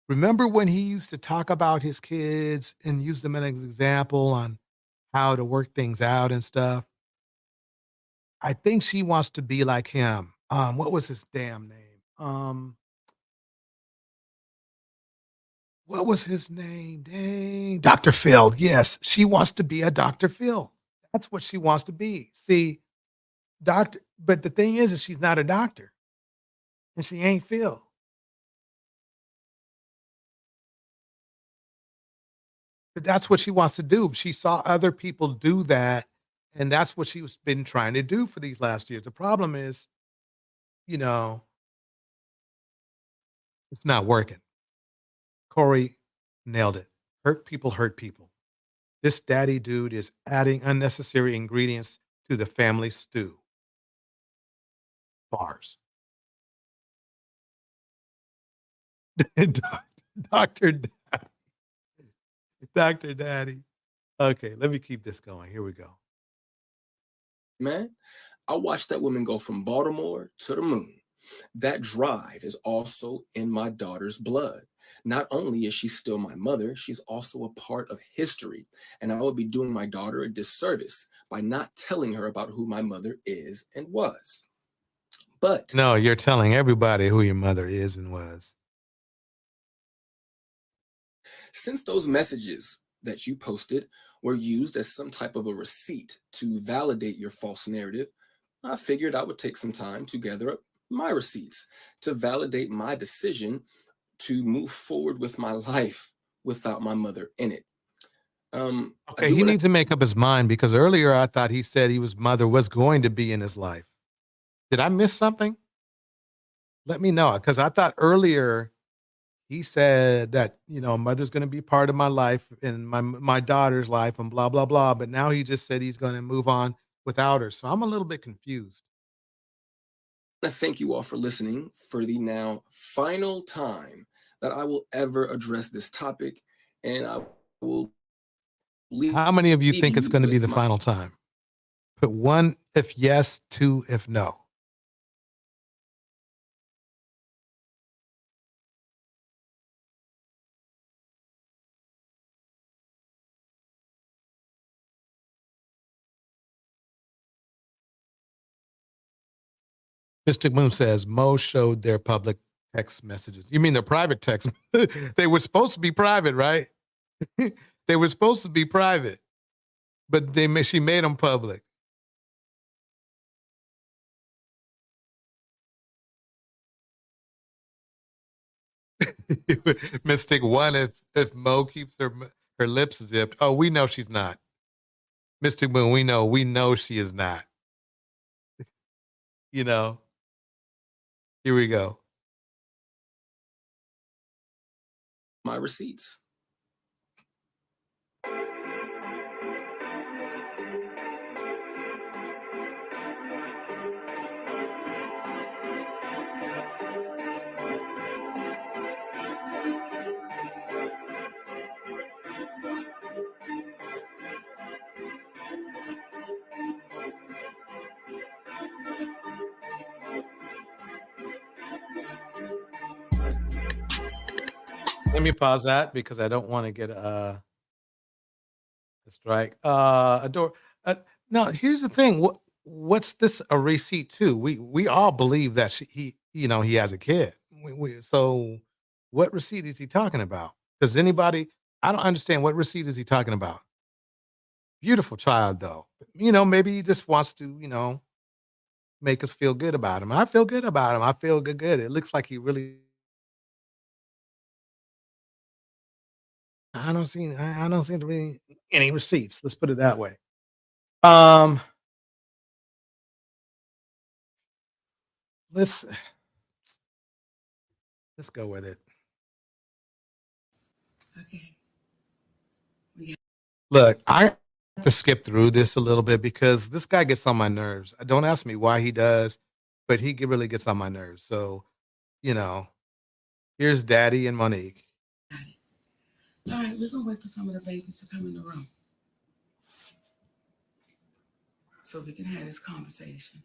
Remember when he used to talk about his kids and use them as an example on how to work things out and stuff? I think she wants to be like him. What was his damn name? What was his name? Dang. Dr. Phil. Yes, she wants to be a Dr. Phil. That's what she wants to be. See, but the thing is she's not a doctor. And she ain't Phil. But that's what she wants to do. She saw other people do that, and that's what she's been trying to do for these last years. The problem is, it's not working. Corey nailed it. Hurt people. This daddy dude is adding unnecessary ingredients to the family stew. Bars. Dr. Daddy. Dr. Daddy. Okay, let me keep this going. Here we go. Man, I watched that woman go from Baltimore to the moon. That drive is also in my daughter's blood. Not only is she still my mother, she's also a part of history. And I would be doing my daughter a disservice by not telling her about who my mother is and was. But no, you're telling everybody who your mother is and was. Since those messages that you posted were used as some type of a receipt to validate your false narrative, I figured I would take some time to gather up my receipts to validate my decision to move forward with my life without my mother in it. Okay, he needs to make up his mind, because earlier I thought he said his mother was going to be in his life. Did I miss something? Let me know, because I thought earlier he said that, mother's going to be part of my life and my daughter's life and blah, blah, blah. But now he just said he's going to move on without her. So I'm a little bit confused. I thank you all for listening for the now final time that I will ever address this topic. And I will leave. How many of you think it's going to be with the final time? Put 1 if yes, 2 if no. Mystic Moon says Mo showed their public text messages. You mean their private text? They were supposed to be private, right? They were supposed to be private, but she made them public. Mystic 1 if Mo keeps her lips zipped. Oh, we know she's not. Mystic Moon, we know she is not. Here we go. My receipts. Let me pause that because I don't want to get a strike. Adore. No, here's the thing. What's this a receipt to? We all believe that he has a kid. So what receipt is he talking about? Does anybody? I don't understand. What receipt is he talking about? Beautiful child, though. Maybe he just wants to, make us feel good about him. I feel good about him. I feel good. It looks like he really. I don't see to be any receipts. Let's put it that way. Let's go with it. Okay. Look, I have to skip through this a little bit because this guy gets on my nerves. Don't ask me why he does, but really gets on my nerves. So, here's Daddy and Monique. All right, we're gonna wait for some of the babies to come in the room so we can have this conversation.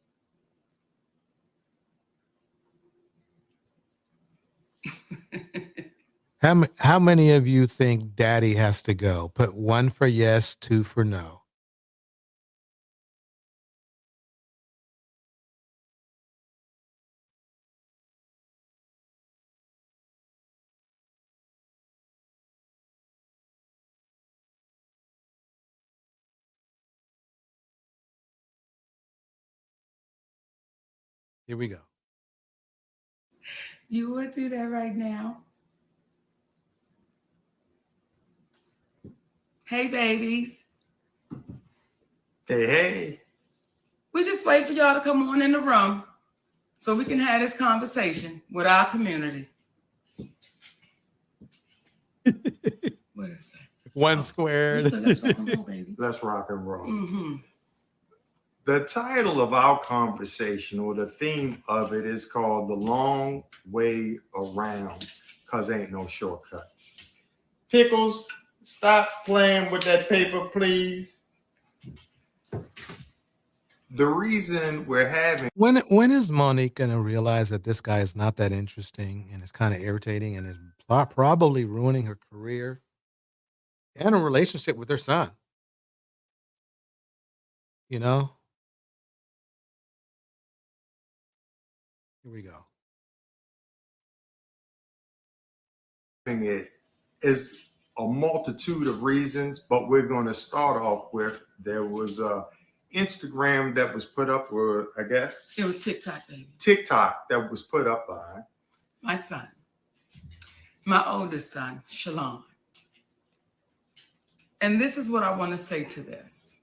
How many of you think Daddy has to go? Put 1 for yes, 2 for no. Here we go. You would do that right now? Hey, babies. Hey. We just wait for y'all to come on in the room so we can have this conversation with our community. What is that? 1 squared. Let's rock and roll, baby. Let's rock and roll. Mm-hmm. The title of our conversation, or the theme of it, is called The Long Way Around, because ain't no shortcuts. Pickles, stop playing with that paper, please. The reason we're having... When is Monique going to realize that this guy is not that interesting and is kind of irritating and is probably ruining her career and a relationship with her son? Here we go. It is a multitude of reasons, but we're going to start off with, there was a Instagram that was put up, or I guess It was TikTok, baby. TikTok that was put up by My son, my oldest son, Shalon. And this is what I want to say to this.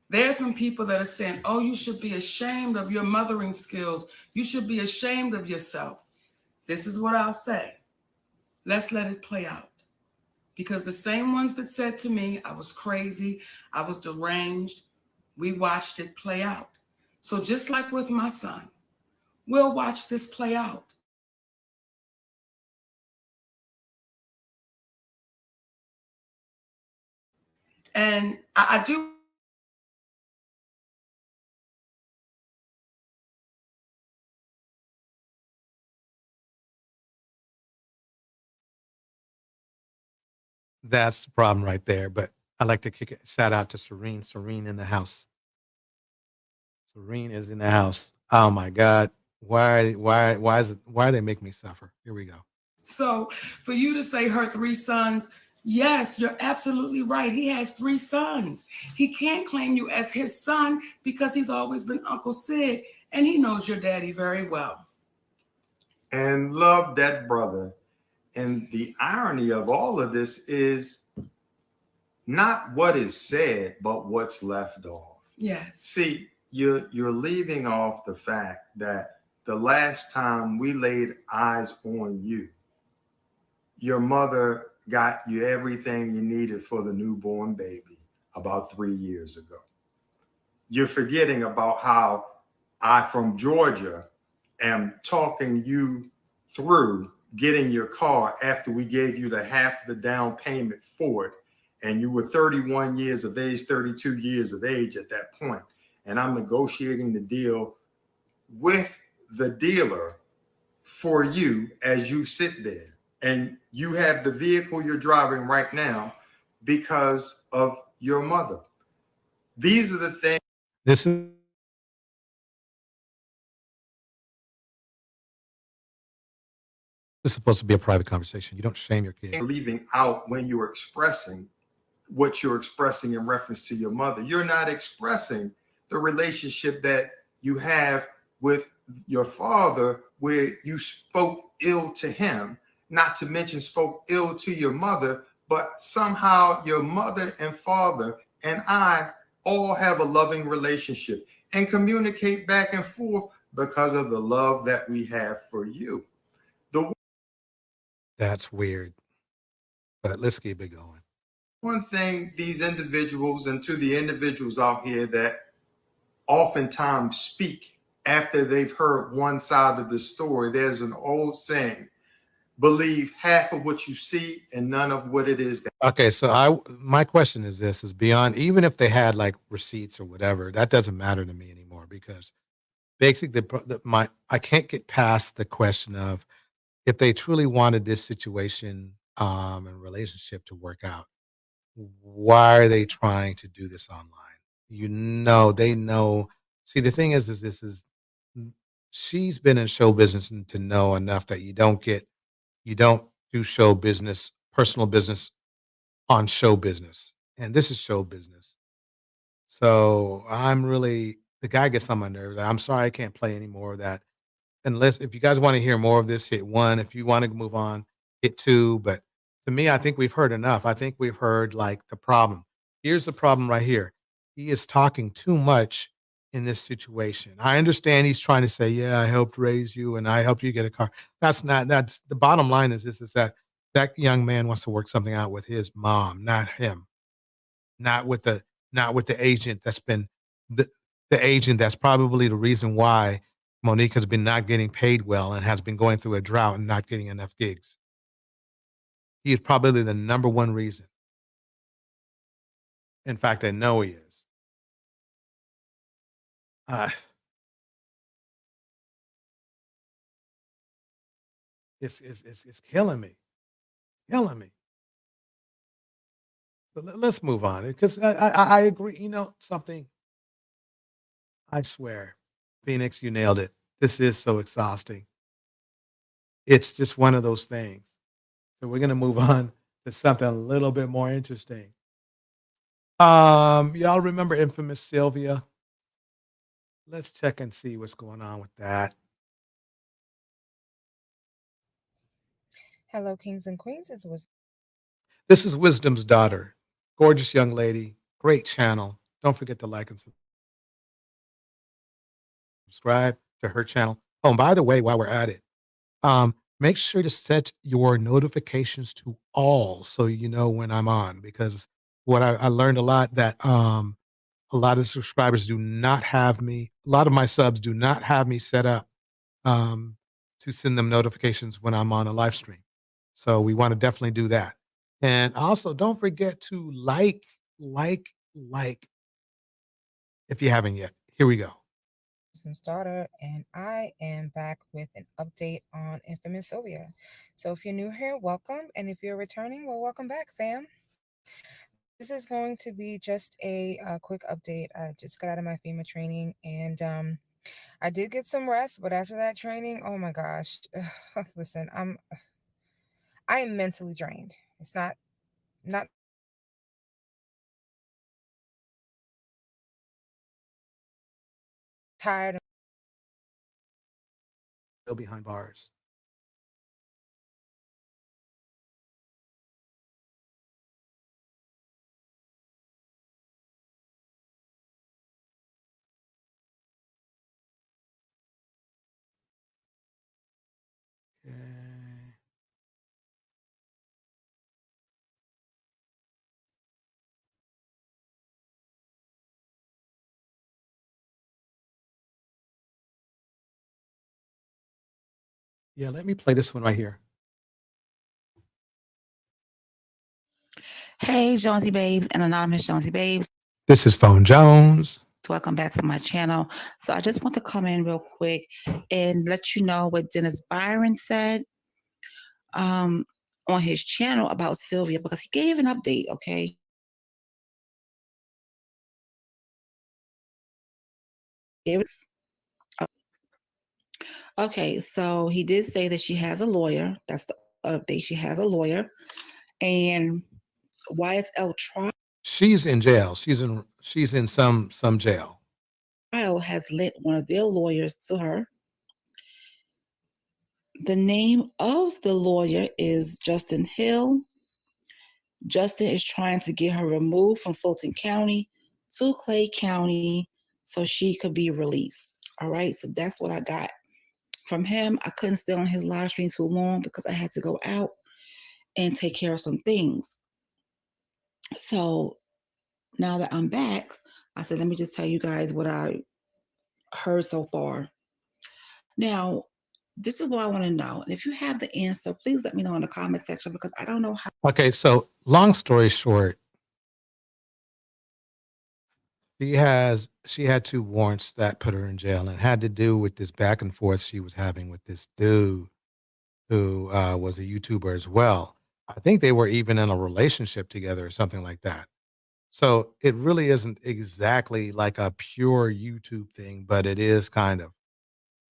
There are some people that are saying, oh, you should be ashamed of your mothering skills. You should be ashamed of yourself. This is what I'll say. Let's let it play out. Because the same ones that said to me, I was crazy, I was deranged, we watched it play out. So just like with my son, we'll watch this play out. And I do. That's the problem right there. But I'd like to shout out to Serene. Serene in the house. Serene is in the house. Oh my God. Why they make me suffer? Here we go. So for you to say her 3 sons, yes, you're absolutely right. He has 3 sons. He can't claim you as his son because he's always been Uncle Sid, and he knows your daddy very well. and love that brother. And the irony of all of this is not what is said, but what's left off. Yes. See, you're leaving off the fact that the last time we laid eyes on you, your mother got you everything you needed for the newborn baby about 3 years ago. You're forgetting about how I, from Georgia, am talking you through getting your car after we gave you the half of the down payment for it. And you were 31 years of age, 32 years of age at that point. And I'm negotiating the deal with the dealer for you as you sit there. And you have the vehicle you're driving right now because of your mother. These are the things. This is supposed to be a private conversation. You don't shame your kid. Leaving out when you're expressing what you're expressing in reference to your mother. You're not expressing the relationship that you have with your father where you spoke ill to him, not to mention spoke ill to your mother, but somehow your mother and father and I all have a loving relationship and communicate back and forth because of the love that we have for you. That's weird. But let's keep it going. One thing these individuals, and to the individuals out here that oftentimes speak after they've heard one side of the story, there's an old saying, believe half of what you see and none of what it is. Okay, so my question is this, is beyond, even if they had like receipts or whatever, that doesn't matter to me anymore, because basically I can't get past the question of, if they truly wanted this situation and relationship to work out, why are they trying to do this online? They know. See, the thing is she's been in show business to know enough that you don't do show business, personal business on show business. And this is show business. So the guy gets on my nerves. I'm sorry, I can't play any more of that. Unless, if you guys want to hear more of this, hit 1. If you want to move on, hit 2. But to me, I think we've heard enough. I think we've heard like the problem. Here's the problem right here. He is talking too much in this situation. I understand he's trying to say, yeah, I helped raise you and I helped you get a car. That's the bottom line is that young man wants to work something out with his mom, not him. Not with the agent that's been the agent that's probably the reason why Monique has been not getting paid well and has been going through a drought and not getting enough gigs. He is probably the number one reason. In fact, I know he is. It's killing me. Killing me. But let's move on, because I agree. You know something? I swear, Phoenix, you nailed it. This is so exhausting. It's just one of those things. So we're gonna move on to something a little bit more interesting. Y'all remember infamous Sylvia? Let's check and see what's going on with that. Hello, kings and queens. This is Wisdom's daughter. Gorgeous young lady. Great channel. Don't forget to like and subscribe to her channel. Oh, and by the way, while we're at it, make sure to set your notifications to all so you know when I'm on, because what I learned a lot that a lot of subscribers do not have me, a lot of my subs do not have me set up to send them notifications when I'm on a live stream. So we want to definitely do that. And also don't forget to like if you haven't yet. Here we go. Wisdom's daughter, and I am back with an update on infamous Sylvia. So if you're new here, welcome. And if you're returning, well, welcome back, fam. This is going to be just a quick update. I just got out of my FEMA training, and I did get some rest, but after that training, oh my gosh, listen, I am mentally drained. It's not tired. Still behind bars. Okay. Yeah, let me play this one right here. Hey, Jonesy Babes and Anonymous Jonesy Babes. This is Phone Jones. Welcome back to my channel. So I just want to come in real quick and let you know what Dennis Byron said on his channel about Sylvia, because he gave an update, okay? It was okay, so he did say that she has a lawyer. That's the update. She has a lawyer. And YSL trial. She's in jail. She's in some jail. trial has lent one of their lawyers to her. The name of the lawyer is Justin Hill. Justin is trying to get her removed from Fulton County to Clay County so she could be released. All right, so that's what I got from him. I couldn't stay on his live stream too long because I had to go out and take care of some things. So now that I'm back, I said, let me just tell you guys what I heard so far. Now, this is what I want to know. And if you have the answer, please let me know in the comment section because I don't know how. Okay, so long story short, she had 2 warrants that put her in jail and had to do with this back and forth she was having with this dude who was a YouTuber as well. I think they were even in a relationship together or something like that. So it really isn't exactly like a pure YouTube thing, but it is kind of.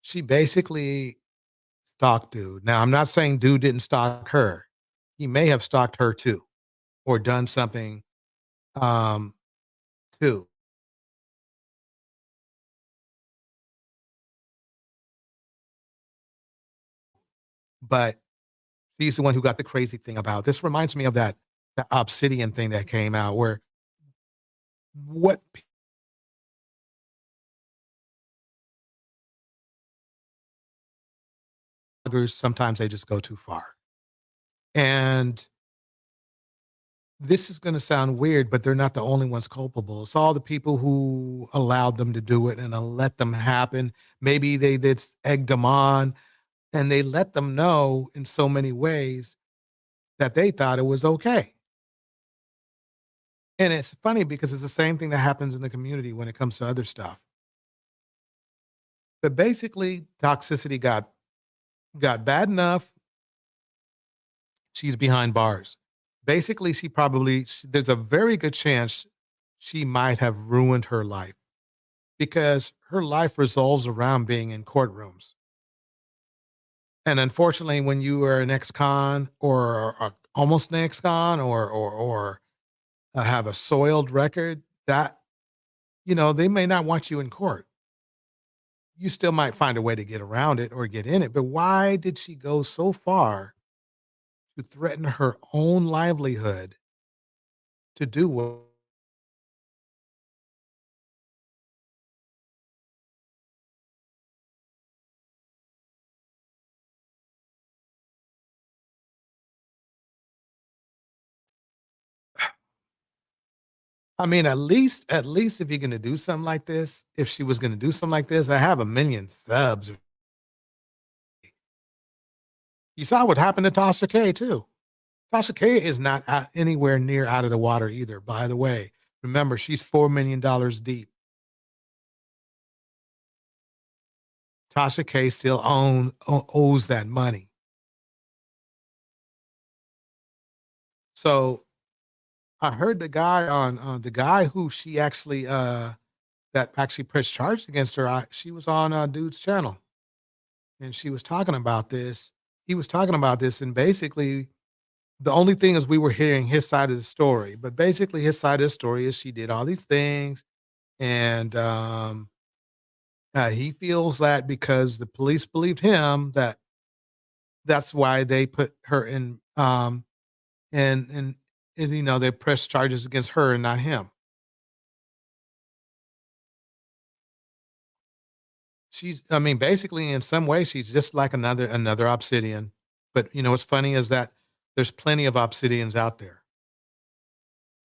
She basically stalked dude. Now, I'm not saying dude didn't stalk her. He may have stalked her too, or done something too. But she's the one who got the crazy thing about this. Reminds me of that the Obsidian thing that came out where what bloggers sometimes they just go too far. And this is going to sound weird, but they're not the only ones culpable. It's all the people who allowed them to do it and let them happen. Maybe they did egged them on and they let them know in so many ways that they thought it was okay. And it's funny because it's the same thing that happens in the community when it comes to other stuff. But basically, toxicity got bad enough. She's behind bars. Basically, there's a very good chance she might have ruined her life because her life revolves around being in courtrooms. And unfortunately, when you are an ex-con or almost an ex-con or have a soiled record, that they may not want you in court. You still might find a way to get around it or get in it. But why did she go so far to threaten her own livelihood to do what? I mean, at least if you're gonna do something like this, if she was gonna do something like this, I have 1,000,000 subs. You saw what happened to Tasha K too. Tasha K is not anywhere near out of the water either, by the way. Remember, she's $4 million deep. Tasha K still owes that money. So I heard the guy on the guy who she actually that actually pressed charges against her. She was on dude's channel, and she was talking about this. He was talking about this, and basically, the only thing is we were hearing his side of the story. But basically, his side of the story is she did all these things, and he feels that because the police believed him, that's why they put her in and they pressed charges against her and not him. I mean, basically, in some way, she's just like another Obsidian. But what's funny is that there's plenty of Obsidians out there.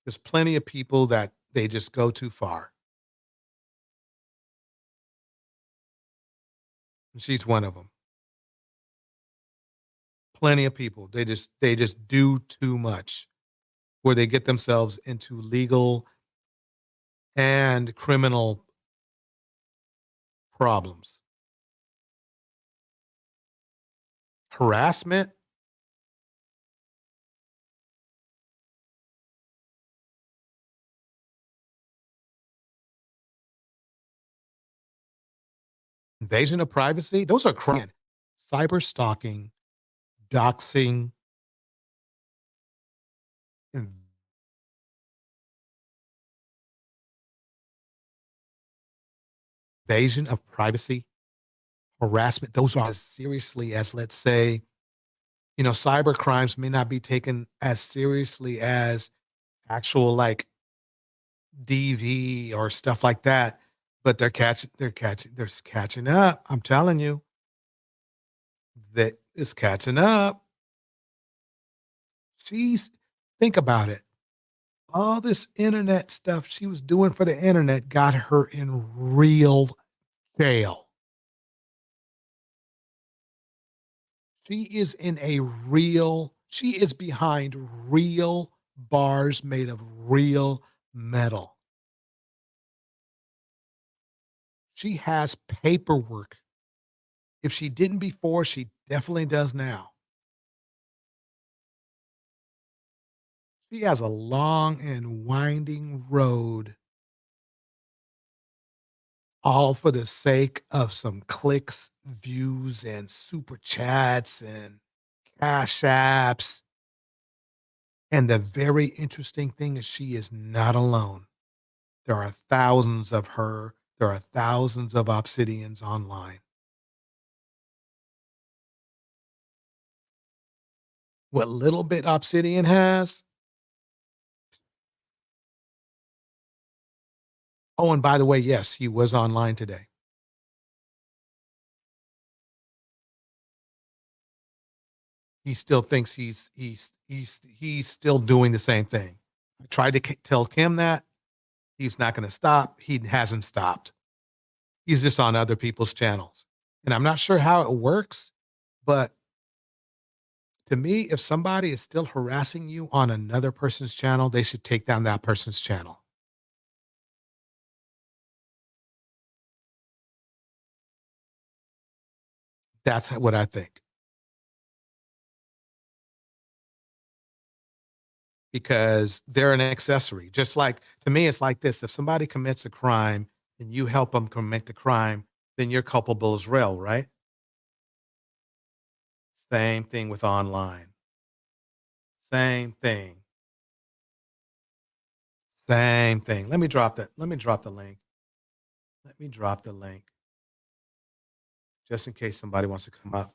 There's plenty of people that they just go too far. And she's one of them. Plenty of people. They just do too much, where they get themselves into legal and criminal problems. Harassment. Invasion of privacy. Those are crimes. Cyber stalking, doxing, and invasion of privacy, harassment, those are as seriously as, let's say, cyber crimes may not be taken as seriously as actual like DV or stuff like that, but they're catching up. I'm telling you, that is catching up. Think about it. All this internet stuff she was doing for the internet got her in real jail. She is behind real bars made of real metal. She has paperwork. If she didn't before, she definitely does now. She has a long and winding road, all for the sake of some clicks, views, and super chats and cash apps. And the very interesting thing is she is not alone. There are thousands of her. There are thousands of Obsidians online. What little bit Obsidian has. Oh, and by the way, yes, he was online today. He still thinks he's still doing the same thing. I tried to tell Kim that he's not going to stop. He hasn't stopped. He's just on other people's channels. And I'm not sure how it works, but to me, if somebody is still harassing you on another person's channel, they should take down that person's channel. That's what I think. Because they're an accessory. Just like, to me, it's like this. If somebody commits a crime and you help them commit the crime, then you're culpable as well, right? Same thing with online. Same thing. Same thing. Let me drop that. Let me drop the link. Let me drop the link. Just in case somebody wants to come up.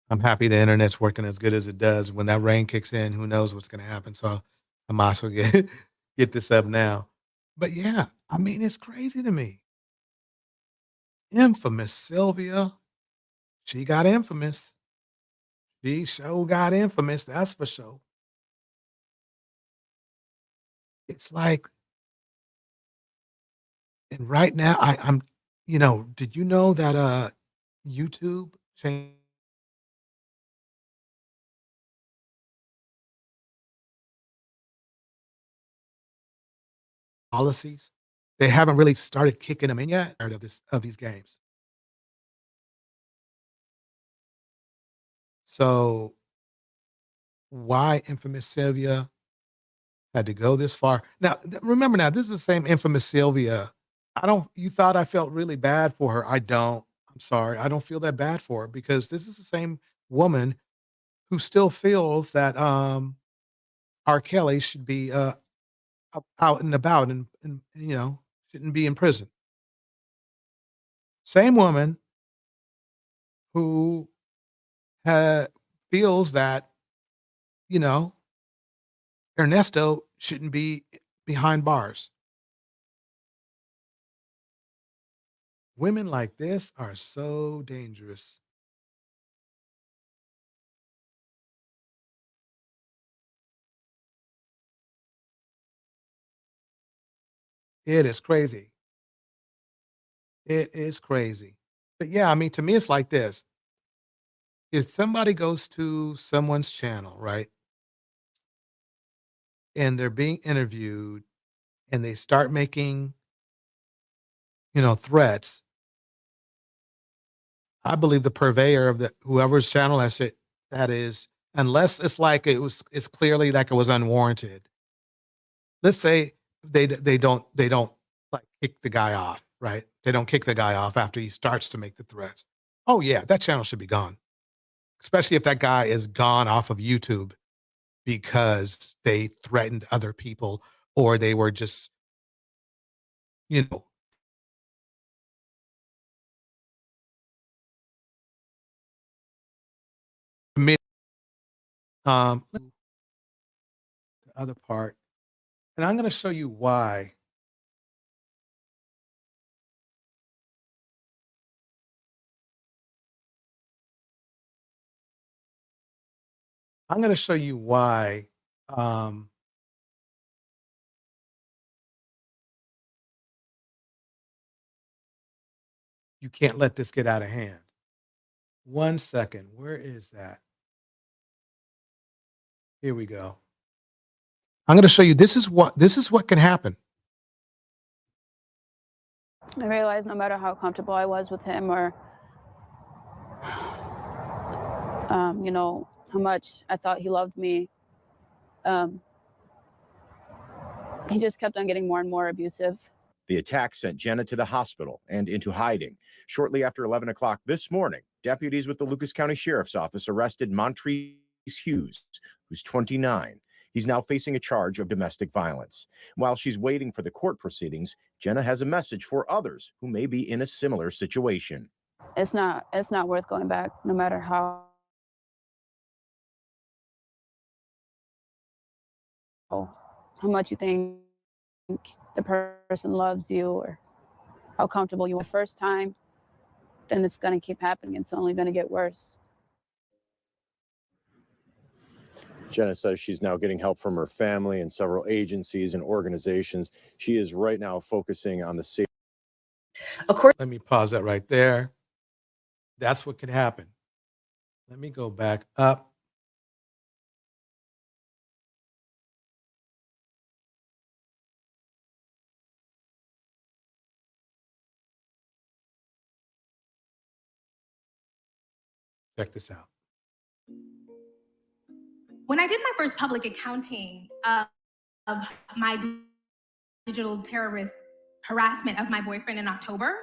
I'm happy the internet's working as good as it does. When that rain kicks in, who knows what's going to happen. So I might as well get this up now. But yeah, I mean, it's crazy to me. Infamous Sylvia. She got infamous. She sure got infamous, that's for sure. It's like, and right now, I'm, did you know that YouTube changed policies? They haven't really started kicking them in yet of these games. So why infamous Sylvia had to go this far? Now, remember now, this is the same infamous Sylvia. You thought I felt really bad for her. I don't. I'm sorry. I don't feel that bad for her because this is the same woman who still feels that R. Kelly should be out and about and shouldn't be in prison. Same woman who feels that, Ernesto shouldn't be behind bars. Women like this are so dangerous. It is crazy. It is crazy. But yeah, I mean, to me, it's like this. If somebody goes to someone's channel, right? And they're being interviewed and they start making, threats. I believe the purveyor of whoever's channel that is, unless it's like it's clearly like it was unwarranted. Let's say they don't like kick the guy off, right? They don't kick the guy off after he starts to make the threats. Oh yeah, that channel should be gone. Especially if that guy is gone off of YouTube because they threatened other people or they were just, you know, commit- the other part, and I'm going to show you why. I'm going to show you why. You can't let this get out of hand. 1 second. Where is that? Here we go. I'm going to show you this is what can happen. I realized no matter how comfortable I was with him or, you know, how much I thought he loved me, he just kept on getting more and more abusive. The attack sent Jenna to the hospital and into hiding. Shortly after 11 o'clock this morning, deputies with the Lucas County Sheriff's Office arrested Montrese Hughes, who's 29. He's now facing a charge of domestic violence. While she's waiting for the court proceedings, Jenna has a message for others who may be in a similar situation. It's not worth going back, no matter how much you think the person loves you or how comfortable you are the first time, then it's going to keep happening. It's only going to get worse. Jenna says she's now getting help from her family and several agencies and organizations. She is right now focusing on the safety. Let me pause that right there. That's what could happen. Let me go back up. Check this out. When I did my first public accounting of my digital terrorist harassment of my boyfriend in October,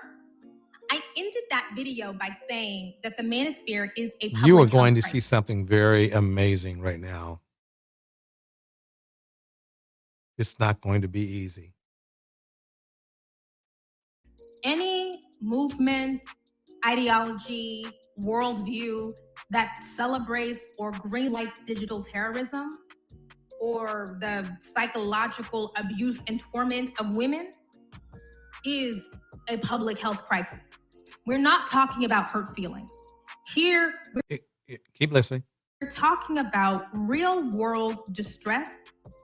I ended that video by saying that the manosphere is a public You are going to health see something very amazing right now. It's not going to be easy. Any movement, ideology, worldview that celebrates or greenlights digital terrorism or the psychological abuse and torment of women is a public health crisis. We're not talking about hurt feelings. Here, Keep listening. we're talking about real world distress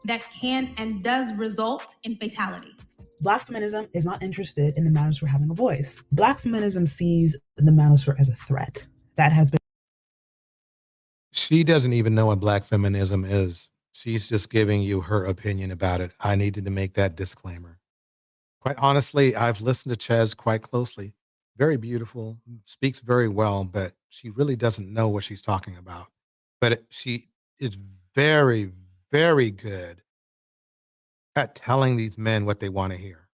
that can and does result in fatality. Black feminism is not interested in the manosphere having a voice. Black feminism sees the manosphere as a threat. That has been. She doesn't even know what Black feminism is. She's just giving you her opinion about it. I needed to make that disclaimer. Quite honestly, I've listened to Ches quite closely. Very beautiful, speaks very well, but she really doesn't know what she's talking about. But she is very, very good at telling these men what they want to hear.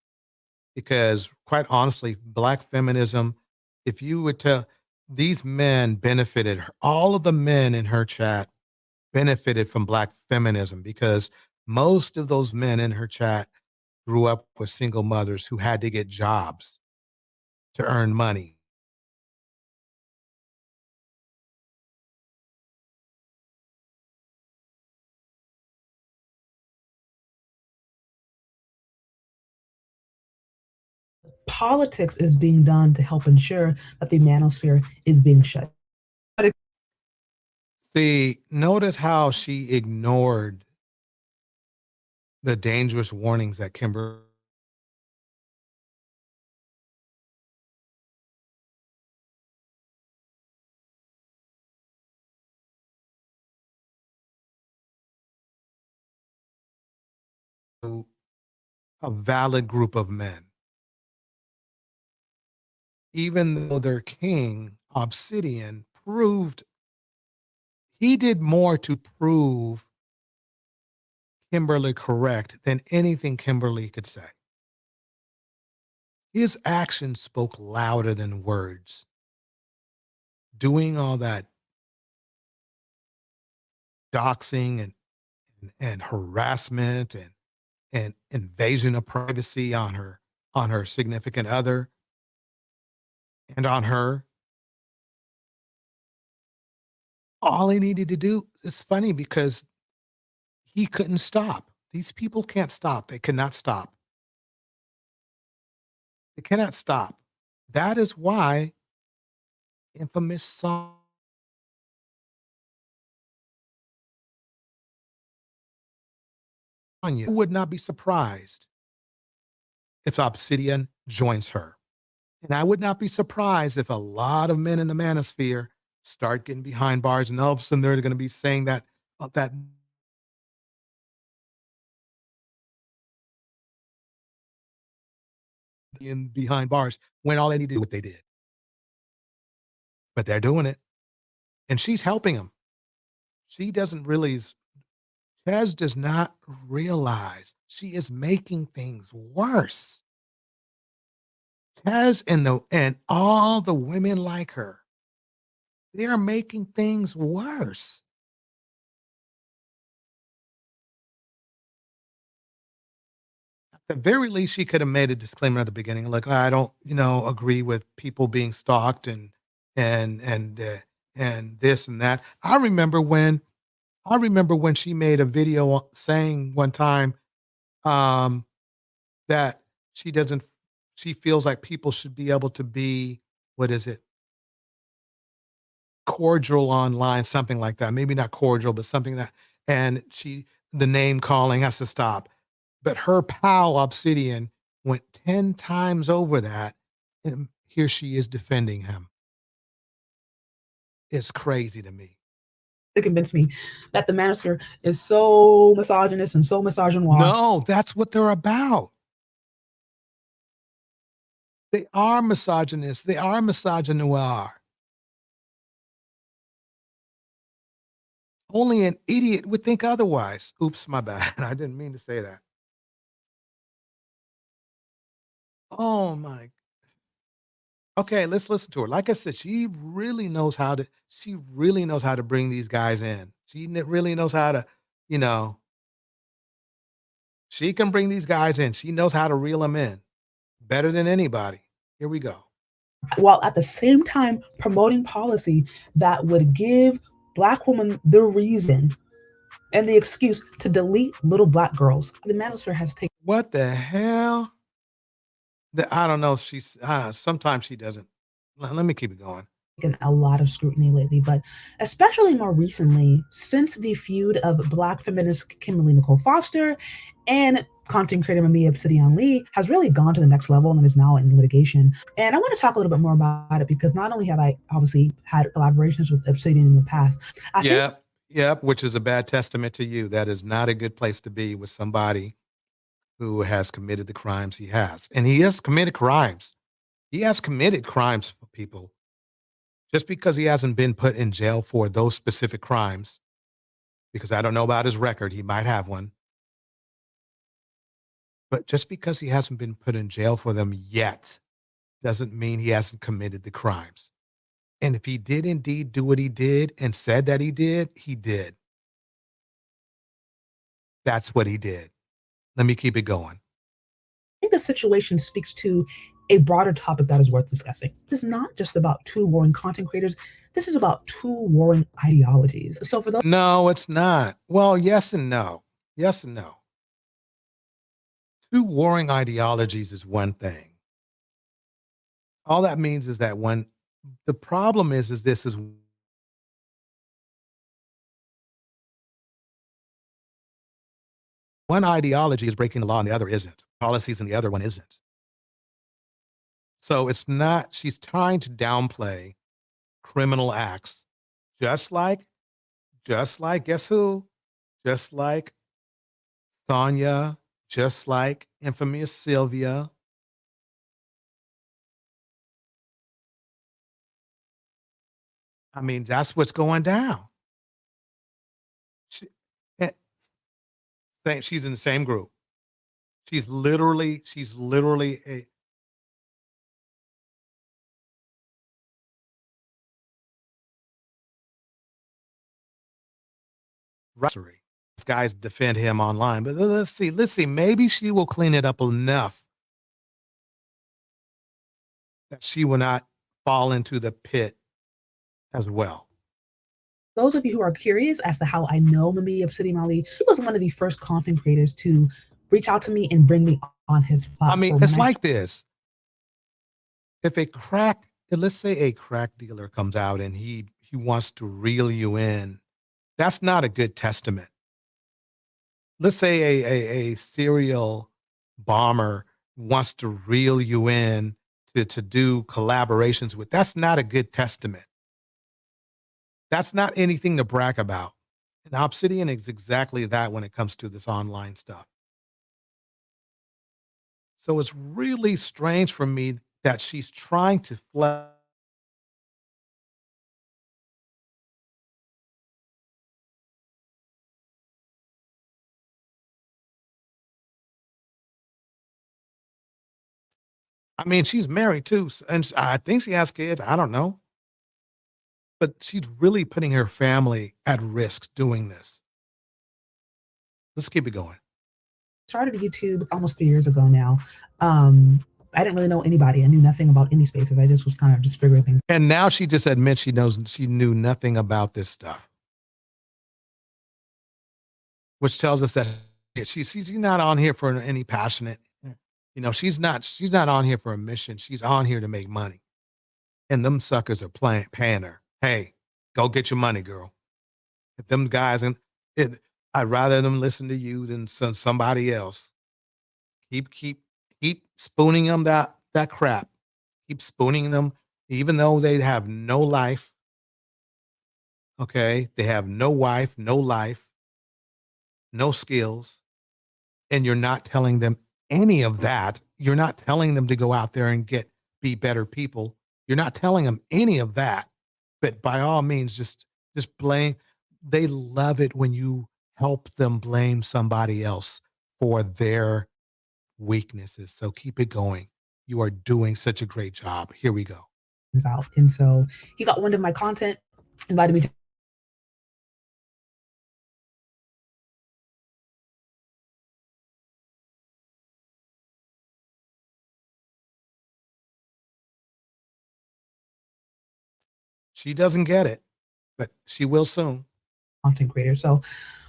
Because quite honestly, Black feminism, if you would tell, these men benefited, all of the men in her chat benefited from Black feminism because most of those men in her chat grew up with single mothers who had to get jobs to earn money. Politics is being done to help ensure that the manosphere is being shut. See, notice how she ignored the dangerous warnings that Kimber a valid group of men. Even though their king, Obsidian, proved he did more to prove Kimberly correct than anything Kimberly could say. His actions spoke louder than words. Doing all that doxing and and harassment and invasion of privacy on her significant other and on her. All he needed to do, it's funny because he couldn't stop. These people can't stop. They cannot stop. They cannot stop. That is why infamous Sonya would not be surprised if Obsidian joins her. And I would not be surprised if a lot of men in the manosphere start getting behind bars, and all of a sudden they're going to be saying that that in behind bars when all they need to do what they did. But they're doing it, and she's helping them. She doesn't really. Tez does not realize she is making things worse. Tez and all the women like her, they are making things worse. At the very least, she could have made a disclaimer at the beginning, like, I don't, agree with people being stalked and and this and that. I remember when she made a video saying one time that she feels like people should be able to be, what is it? Cordial online, something like that. Maybe not cordial, but something that, and the name calling has to stop. But her pal Obsidian went 10 times over that, and here she is defending him. It's crazy to me. To convince me that the manosphere is so misogynist and so misogynoir. No, that's what they're about. They are misogynists. They are misogynoir. Only an idiot would think otherwise. Oops, my bad. I didn't mean to say that. Oh my. Okay, let's listen to her. Like I said, she really knows how to bring these guys in. She really knows how to, she can bring these guys in. She knows how to reel them in better than anybody. Here we go. While at the same time promoting policy that would give Black women the reason and the excuse to delete little Black girls. The manosphere has taken. What the hell? I don't know if she's, sometimes she doesn't. Let me keep it going. A lot of scrutiny lately, but especially more recently, since the feud of Black feminist Kimberly Nicole Foster and content creator Mamiya Obsidian Lee has really gone to the next level and is now in litigation. And I want to talk a little bit more about it because not only have I obviously had collaborations with Obsidian in the past. Yep, which is a bad testament to you. That is not a good place to be with somebody who has committed the crimes he has. And he has committed crimes. He has committed crimes for people. Just because he hasn't been put in jail for those specific crimes, because I don't know about his record, he might have one. But just because he hasn't been put in jail for them yet, doesn't mean he hasn't committed the crimes. And if he did indeed do what he did and said that he did, he did. That's what he did. Let me keep it going. I think the situation speaks to a broader topic that is worth discussing. This is not just about two warring content creators. This is about two warring ideologies. So for those— No, it's not. Well, yes and no. Yes and no. Two warring ideologies is one thing. All that means is that when the problem is this is one ideology is breaking the law and the other isn't. Policies and the other one isn't. So it's not, she's trying to downplay criminal acts, just like, guess who? Just like Sonya, just like infamous Sylvia. I mean, that's what's going down. She's in the same group. She's literally a, guys defend him online, but let's see. Maybe she will clean it up enough that she will not fall into the pit as well. Those of you who are curious as to how I know Mami Obsidian Ali, he was one of the first content creators to reach out to me and bring me on his platform. I mean, it's like this. If let's say a crack dealer comes out and he wants to reel you in, that's not a good testament. Let's say a serial bomber wants to reel you in to do collaborations with, that's not a good testament. That's not anything to brag about. And Obsidian is exactly that when it comes to this online stuff. So it's really strange for me that she's trying to I mean, she's married too, and I think she has kids. I don't know. But she's really putting her family at risk doing this. Let's keep it going. Started YouTube almost 3 years ago now. I didn't really know anybody. I knew nothing about any spaces. I just was kind of just figuring things. And now she just admits she knew nothing about this stuff. Which tells us that she's not on here for any passionate, she's not on here for a mission. She's on here to make money. And them suckers are paying her. Hey, go get your money, girl. If them guys, I'd rather them listen to you than somebody else. Keep spooning them that crap. Keep spooning them, even though they have no life. Okay, they have no wife, no life, no skills, and you're not telling them any of that. You're not telling them to go out there and be better people. You're not telling them any of that. But by all means, just blame. They love it when you help them blame somebody else for their weaknesses. So keep it going. You are doing such a great job. Here we go. Out. And so he got wind of my content, invited me to She doesn't get it, but she will soon. Content creator. So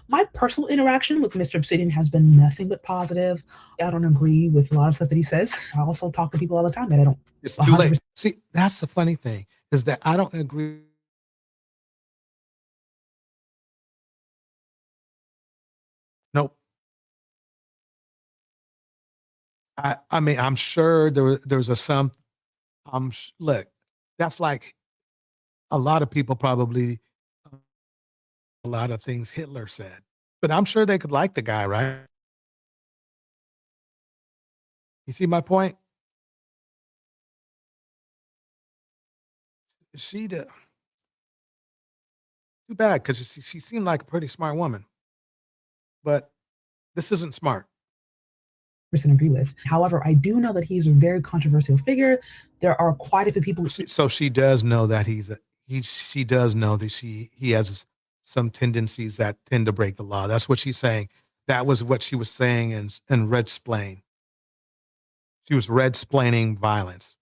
my personal interaction with Mr. Obsidian has been nothing but positive. I don't agree with a lot of stuff that he says. I also talk to people all the time that I don't. It's too late. See, that's the funny thing, is that I don't agree. Nope. I mean, I'm sure there's look, that's like a lot of people probably a lot of things Hitler said, but I'm sure they could like the guy, right? You see my point? Too bad, because she seemed like a pretty smart woman, but this isn't smart. Agree with. However, I do know that he's a very controversial figure. There are quite a few people. So she does know that she does know that he has some tendencies that tend to break the law. That's what she's saying. That was what she was saying in Red Splain. She was red splaining violence.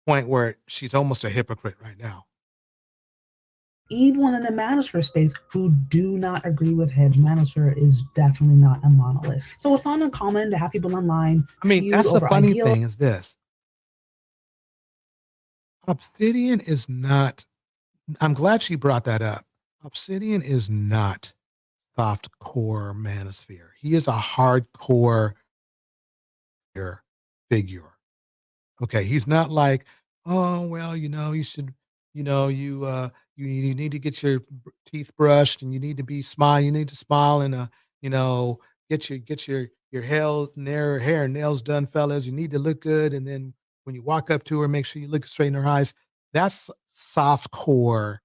Point where she's almost a hypocrite right now. Even in the manosphere space who do not agree with him, manosphere is definitely not a monolith. So it's not uncommon to have people online. I mean, that's the funny thing is this. Obsidian is not, I'm glad she brought that up. Obsidian is not soft core manosphere. He is a hardcore figure. Okay, he's not like, oh, well, you should, you need to get your teeth brushed and you need to smile. You need to smile and, get your hair and nails done, fellas. You need to look good. And then when you walk up to her, make sure you look straight in her eyes. That's soft core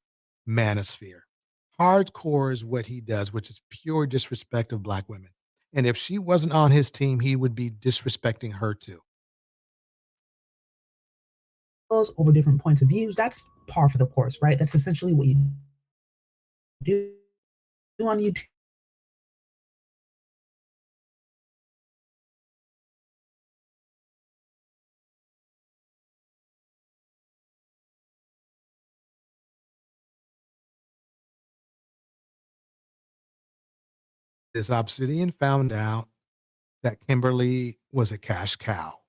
manosphere. Hardcore is what he does, which is pure disrespect of Black women. And if she wasn't on his team, he would be disrespecting her too. Over different points of views, that's par for the course, right? That's essentially what you do on YouTube. This Obsidian found out that Kimberly was a cash cow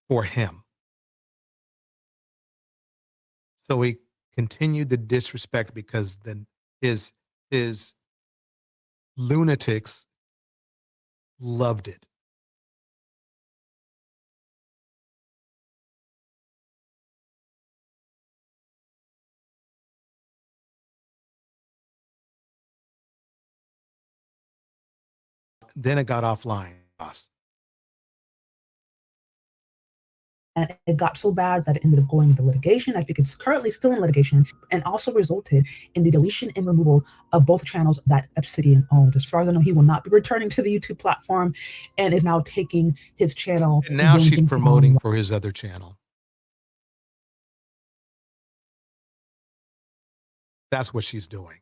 for him. So he continued the disrespect because then his lunatics loved it. Then it got offline. And it got so bad that it ended up going into litigation. I think it's currently still in litigation, and also resulted in the deletion and removal of both channels that Obsidian owned. As far as I know, he will not be returning to the YouTube platform and is now taking his channel. And now doing she's things promoting online. for his other channel. That's what she's doing.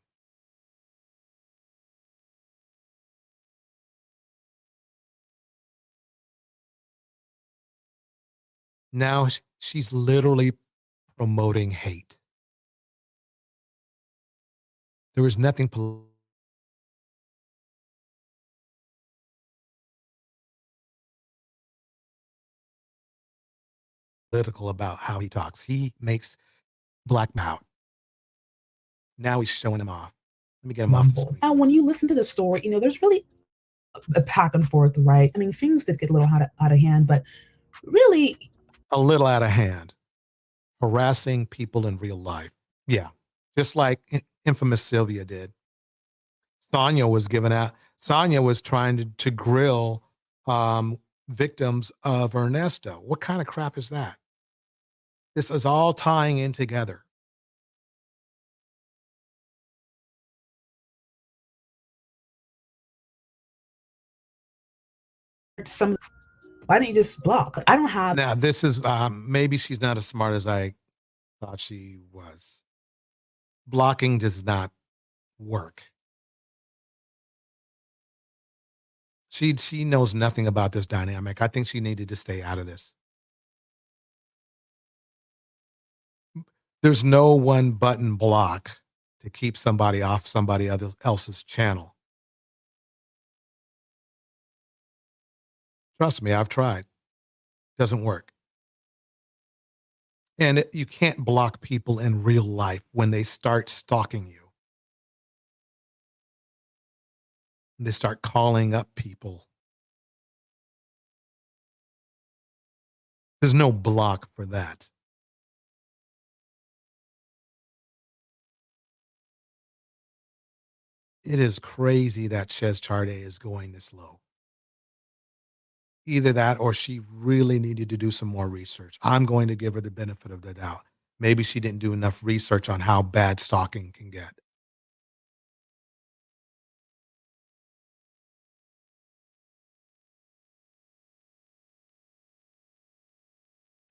Now she's literally promoting hate. There was nothing political about how he talks. He makes black out. Now he's showing him off. Let me get him off the screen. Now, when you listen to the story, there's really a back and forth, right? I mean, things did get a little out of hand, but really, A little out of hand. Harassing people in real life. Yeah. Just like infamous Sylvia did. Sonia was trying to grill victims of Ernesto. What kind of crap is that? This is all tying in together. Why don't you just block? I don't have. Now, this is maybe she's not as smart as I thought she was. Blocking does not work. She knows nothing about this dynamic. I think she needed to stay out of this. There's no one button block to keep somebody off somebody else's channel. Trust me, I've tried. Doesn't work. And you can't block people in real life when they start stalking you. They start calling up people. There's no block for that. It is crazy that Chez Charday is going this low. Either that or she really needed to do some more research. I'm going to give her the benefit of the doubt. Maybe she didn't do enough research on how bad stalking can get.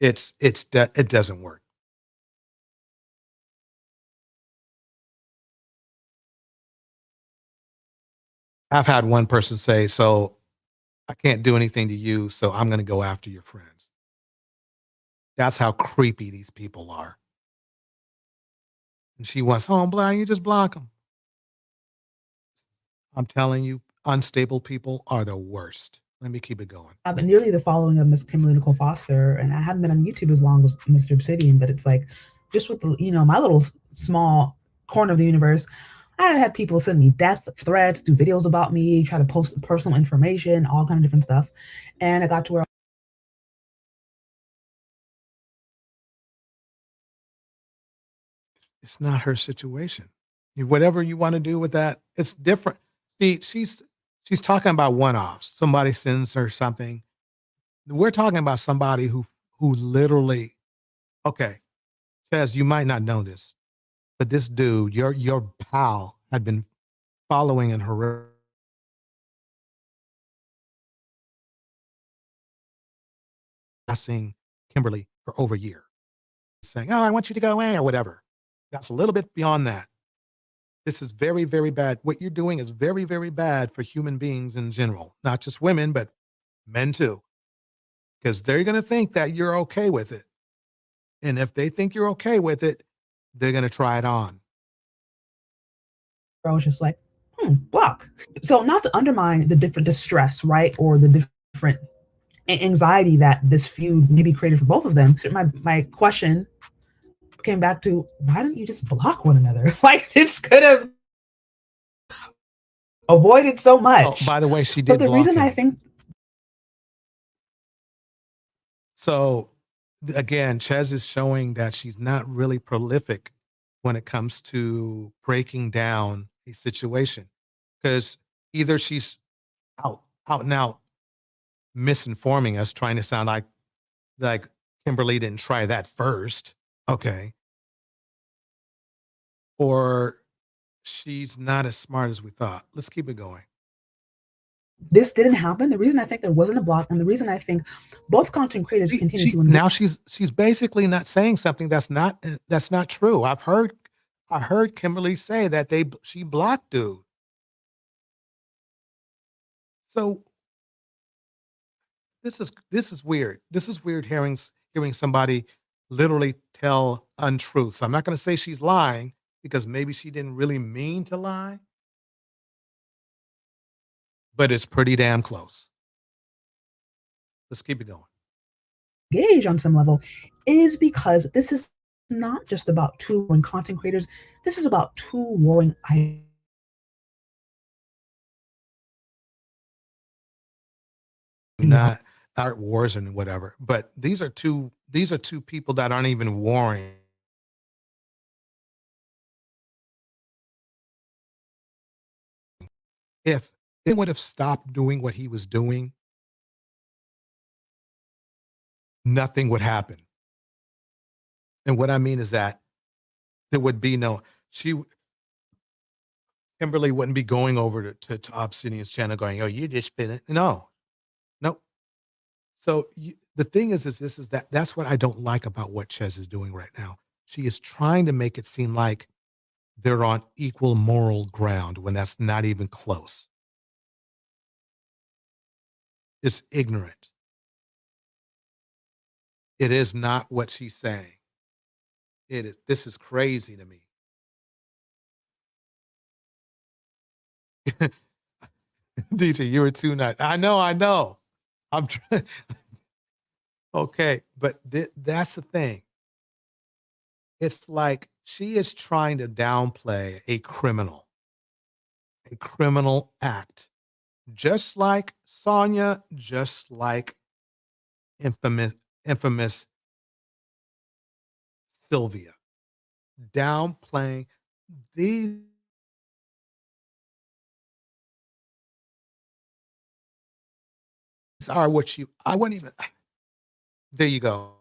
It doesn't work. I've had one person say, so I can't do anything to you, so I'm going to go after your friends. That's how creepy these people are. And she wants, oh, Blair, you just block them. I'm telling you, unstable people are the worst. Let me keep it going. I have nearly the following of Miss Kimberly Nicole Foster, and I haven't been on YouTube as long as Mr. Obsidian, but it's like just with the, my little small corner of the universe, I had people send me death threats, do videos about me, try to post personal information, all kind of different stuff. And I got to where it's not her situation. Whatever you want to do with that, it's different. See, she's talking about one-offs. Somebody sends her something. We're talking about somebody who literally, okay, Chez, you might not know this, but this dude, your pal, had been following and harassing harassing Kimberly for over a year, saying, "Oh, I want you to go away," or whatever. That's a little bit beyond that. This is very, very bad. What you're doing is very, very bad for human beings in general, not just women, but men too, because they're going to think that you're okay with it. And if they think you're okay with it, they're going to try it on. I was just like, block. So not to undermine the different distress, right? Or the different anxiety that this feud maybe created for both of them. My question came back to, why don't you just block one another? Like, this could have avoided so much. Oh, by the way, she did But the block reason him. I think So again, Ches is showing that she's not really prolific when it comes to breaking down a situation, because either she's out and out misinforming us, trying to sound like Kimberly didn't try that first, okay, or she's not as smart as we thought. Let's keep it going. this didn't happen. The reason I think there wasn't a block, and the reason I think both content creators continue to Now she's basically not saying something that's not true. I heard Kimberly say that she blocked dude. So this is weird. This is weird hearing somebody literally tell untruths. I'm not going to say she's lying, because maybe she didn't really mean to lie, but it's pretty damn close. Let's keep it going. engage on some level is because this is not just about two warring content creators. This is about two warring Not art wars and whatever, but these are two people that aren't even warring. If they would have stopped doing what he was doing, nothing would happen. And what I mean is that there would be Kimberly wouldn't be going over to Obsidian's channel going, "Oh, you just fit it." No. So the thing is that's what I don't like about what Ches is doing right now. She is trying to make it seem like they're on equal moral ground when that's not even close. It's ignorant. It is not what she's saying. It is. This is crazy to me. DJ, you were too nice. I know. I'm trying. Okay, but that's the thing. It's like she is trying to downplay a criminal act, just like Sonia, just like infamous Sylvia, downplaying these are what I wouldn't even. There you go.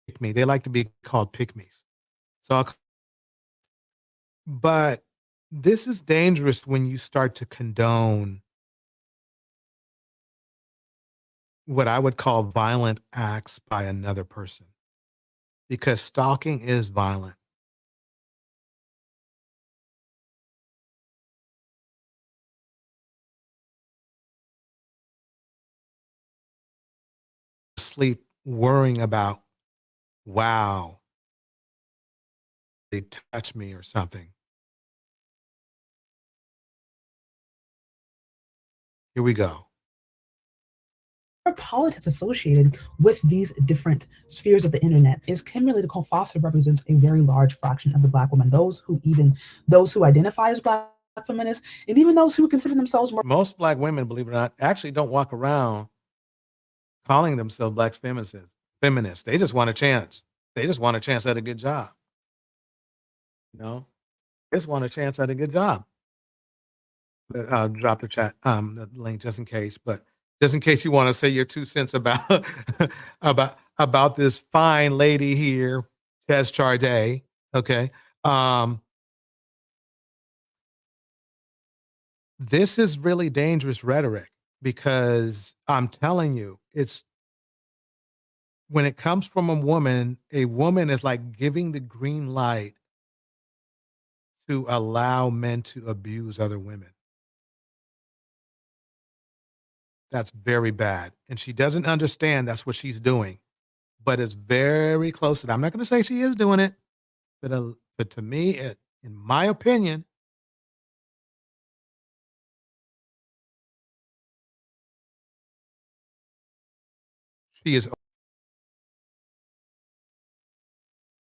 Pick me. They like to be called pick-me's. But this is dangerous when you start to condone what I would call violent acts by another person, because stalking is violent. Sleep worrying about, wow, they touch me or something. Here we go. Politics associated with these different spheres of the internet is Kimberly Nicole Foster represents a very large fraction of the Black women, those who identify as Black feminists, and even those who consider themselves more. Most Black women, believe it or not, actually don't walk around calling themselves Black feminists. They just want a chance. They just want a chance at a good job. They just want a chance at a good job. I'll drop the link just in case, but just in case you want to say your 2 cents about about this fine lady here, Ches Charday. Okay. This is really dangerous rhetoric because I'm telling you, it's when it comes from a woman is like giving the green light to allow men to abuse other women. That's very bad. And she doesn't understand that's what she's doing, but it's very close to that. I'm not going to say she is doing it, but to me, in my opinion, she is.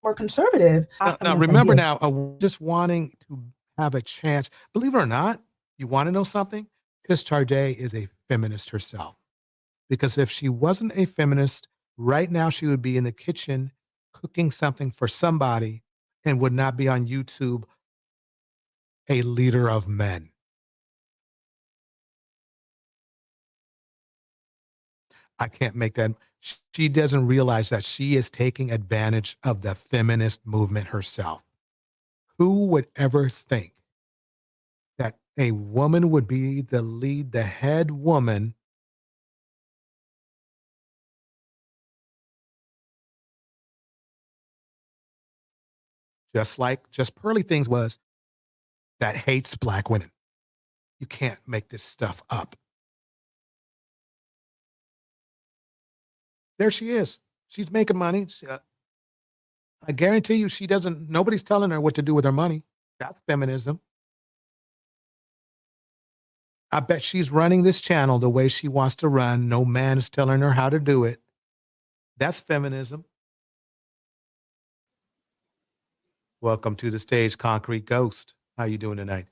More conservative. Now remember now, just wanting to have a chance. Believe it or not, you want to know something? Chris Charday is a feminist herself. Because if she wasn't a feminist, right now she would be in the kitchen cooking something for somebody and would not be on YouTube a leader of men. I can't make that. She doesn't realize that she is taking advantage of the feminist movement herself. Who would ever think that a woman would be the head woman just Pearly Things was that hates black women? You can't make this stuff up. There she is. She's making money. I guarantee you nobody's telling her what to do with her money. That's feminism. I bet she's running this channel the way she wants to run. No man is telling her how to do it. That's feminism. Welcome to the stage, Concrete Ghost. How you doing tonight?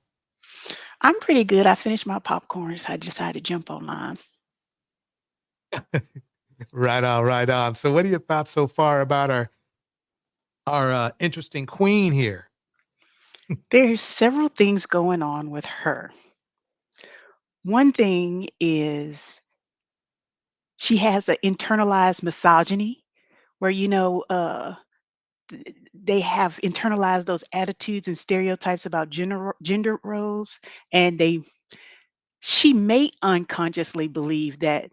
I'm pretty good. I finished my popcorn, so I decided to jump online. Right on, right on. So what are your thoughts so far about our interesting queen here? There's several things going on with her. One thing is she has an internalized misogyny where, they have internalized those attitudes and stereotypes about gender roles, and she may unconsciously believe that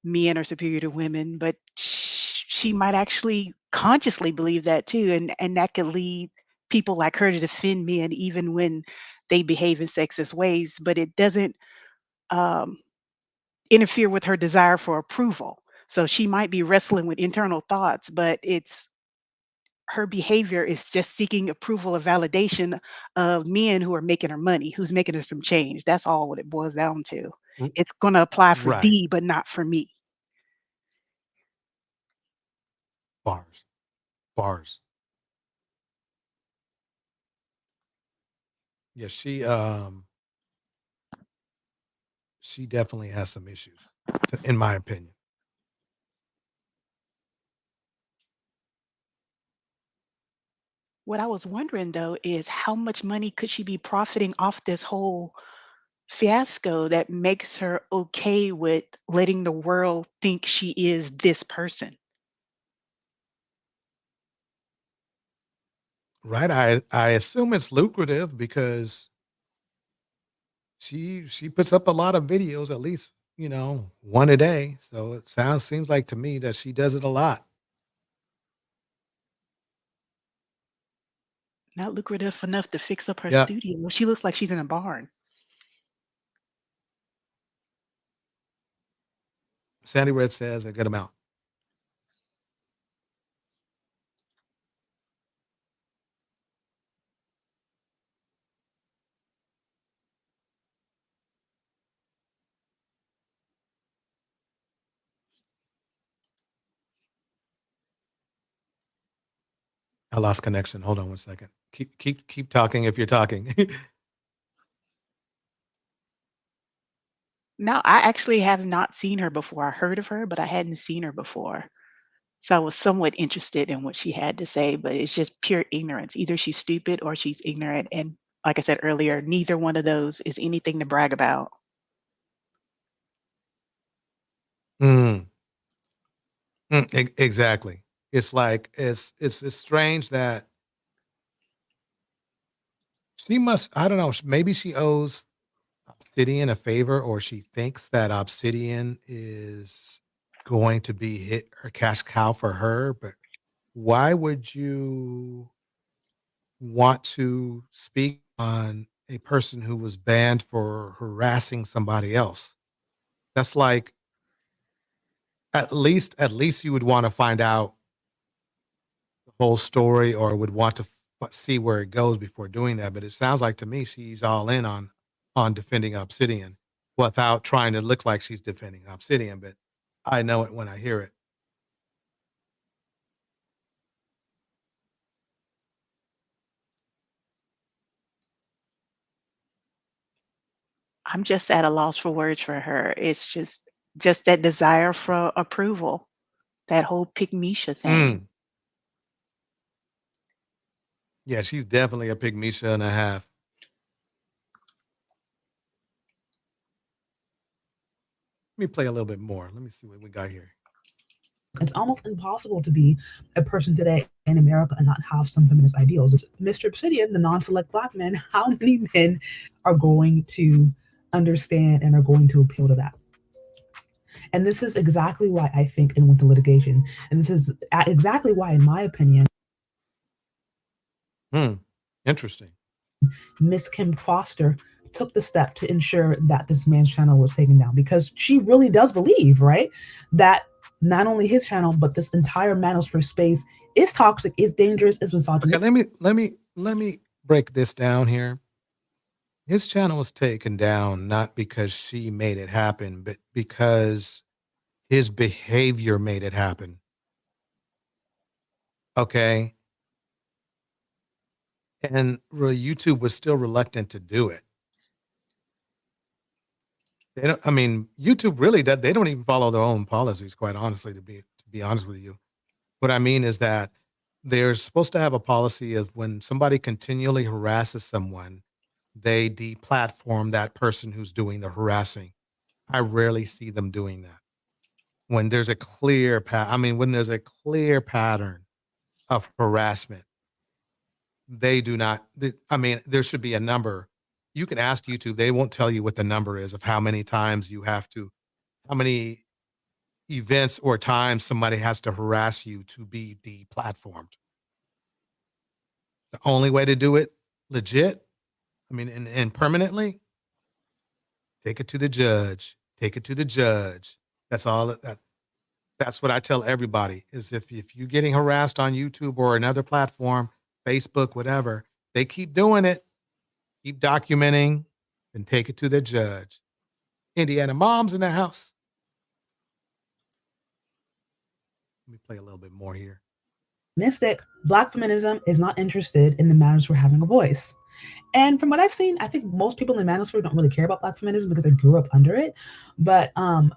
men are superior to women, but she might actually consciously believe that too, and that could lead people like her to defend men even when they behave in sexist ways, but it doesn't interfere with her desire for approval. So she might be wrestling with internal thoughts, but her behavior is just seeking approval or validation of men who are making her money, who's making her some change. That's all what it boils down to. It's going to apply for Right. thee, but not for me. Bars. Yeah, she definitely has some issues, in my opinion. What I was wondering though is how much money could she be profiting off this whole fiasco that makes her okay with letting the world think she is this person? Right. I assume it's lucrative because she puts up a lot of videos, at least, one a day. So it seems like to me that she does it a lot. Not lucrative enough to fix up her Yeah. studio. She looks like she's in a barn. Sandy Red says a good amount. I lost connection. Hold on one second. Keep talking if you're talking. No, I actually have not seen her before. I heard of her, but I hadn't seen her before. So I was somewhat interested in what she had to say, but it's just pure ignorance. Either she's stupid or she's ignorant. And like I said earlier, neither one of those is anything to brag about. Exactly. It's like it's strange that she must, I don't know, maybe she owes Obsidian a favor, or she thinks that Obsidian is going to be hit or cash cow for her, but why would you want to speak on a person who was banned for harassing somebody else? That's like at least you would want to find out the whole story or would want to see where it goes before doing that. But it sounds like to me she's all in on defending Obsidian without trying to look like she's defending Obsidian. But I know it when I hear it. I'm just at a loss for words for her. It's just that desire for approval, that whole pygmisha thing. Mm. Yeah, she's definitely a pygmisha and a half. Let me play a little bit more. Let me see what we got here. It's almost impossible to be a person today in America and not have some feminist ideals. It's Mr. Obsidian, the non-select Black man. How many men are going to understand and are going to appeal to that? And this is exactly why I think it went to litigation. And this is exactly why, in my opinion, Interesting. Miss Kim Foster took the step to ensure that this man's channel was taken down, because she really does believe, right, that not only his channel, but this entire manosphere space is toxic, is dangerous, is misogynistic. Okay, let me break this down here. His channel was taken down not because she made it happen, but because his behavior made it happen. Okay. And really, YouTube was still reluctant to do it. They don't, I mean, YouTube really does, they don't even follow their own policies, quite honestly, to be honest with you. What I mean is that they're supposed to have a policy of when somebody continually harasses someone, they deplatform that person who's doing the harassing. I rarely see them doing that. When there's a clear when there's a clear pattern of harassment, they do not. There should be a number. You can ask YouTube; they won't tell you what the number is of how many times you have to, how many events or times somebody has to harass you to be deplatformed. The only way to do it legit, and permanently, take it to the judge. Take it to the judge. That's all. That's what I tell everybody is if you're getting harassed on YouTube or another platform, Facebook, whatever, they keep doing it, keep documenting, and take it to the judge. Indiana moms in the house. Let me play a little bit more here. Black feminism is not interested in the manosphere having a voice. And from what I've seen, I think most people in the manosphere don't really care about Black feminism because they grew up under it. But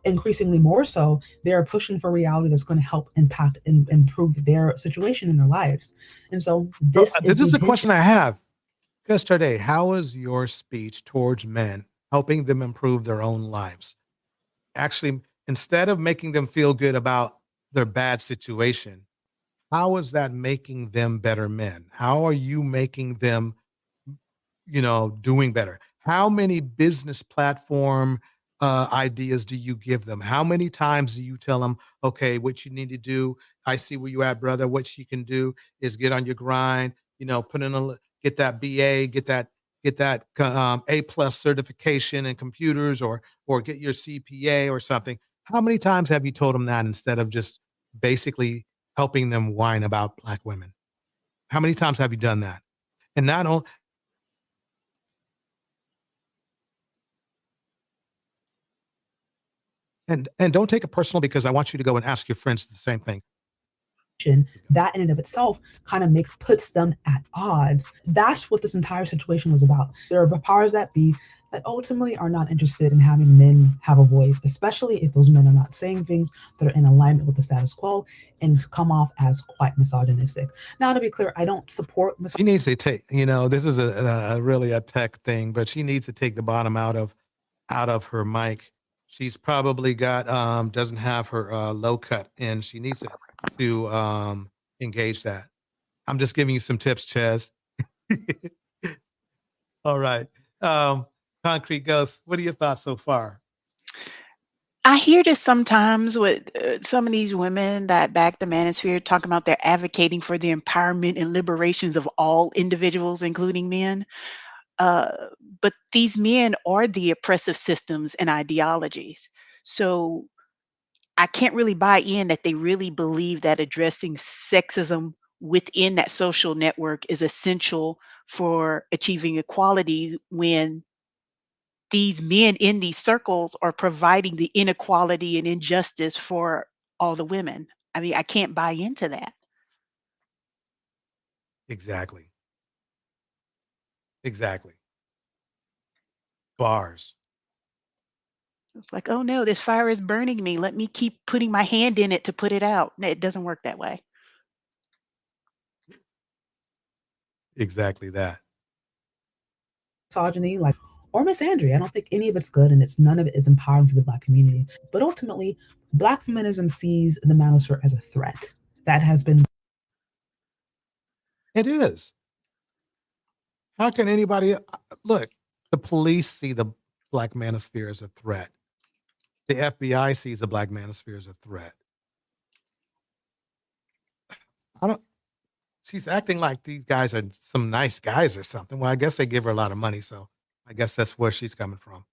increasingly more so, they're pushing for reality that's going to help impact and improve their situation in their lives. And so this is a question I have. Yesterday, how is your speech towards men helping them improve their own lives? Actually, instead of making them feel good about their bad situation, how is that making them better men? How are you making them, doing better? How many business platform ideas do you give them? How many times do you tell them, okay, what you need to do? I see where you at, brother. What you can do is get on your grind, get that BA, get that A+ certification in computers or get your CPA or something. How many times have you told them that instead of just basically helping them whine about Black women? How many times have you done that? And not only, and don't take it personal, because I want you to go and ask your friends the same thing. That in and of itself kind of puts them at odds. That's what this entire situation was about. There are powers that be that ultimately are not interested in having men have a voice, especially if those men are not saying things that are in alignment with the status quo and come off as quite misogynistic. Now, to be clear, I don't support She needs to take, this is really a tech thing, but she needs to take the bottom out of her mic. She's probably got doesn't have her low cut in. She needs to engage that. I'm just giving you some tips, Chaz. All right. Concrete Ghost, what are your thoughts so far? I hear this sometimes with some of these women that back the manosphere talking about they're advocating for the empowerment and liberations of all individuals, including men. Uh, but these men are the oppressive systems and ideologies. So I can't really buy in that they really believe that addressing sexism within that social network is essential for achieving equality when these men in these circles are providing the inequality and injustice for all the women. I mean, I can't buy into that. Exactly. Exactly. Bars. It's like, oh no, this fire is burning me. Let me keep putting my hand in it to put it out. No, it doesn't work that way. Exactly that. Misogyny, like, or misandry. I don't think any of it's good, and none of it is empowering for the Black community. But ultimately, Black feminism sees the manosphere as a threat that has been. It is. How can anybody look? The police see the Black manosphere as a threat. The FBI sees the Black manosphere as a threat. I don't. She's acting like these guys are some nice guys or something. Well, I guess they give her a lot of money, so I guess that's where she's coming from.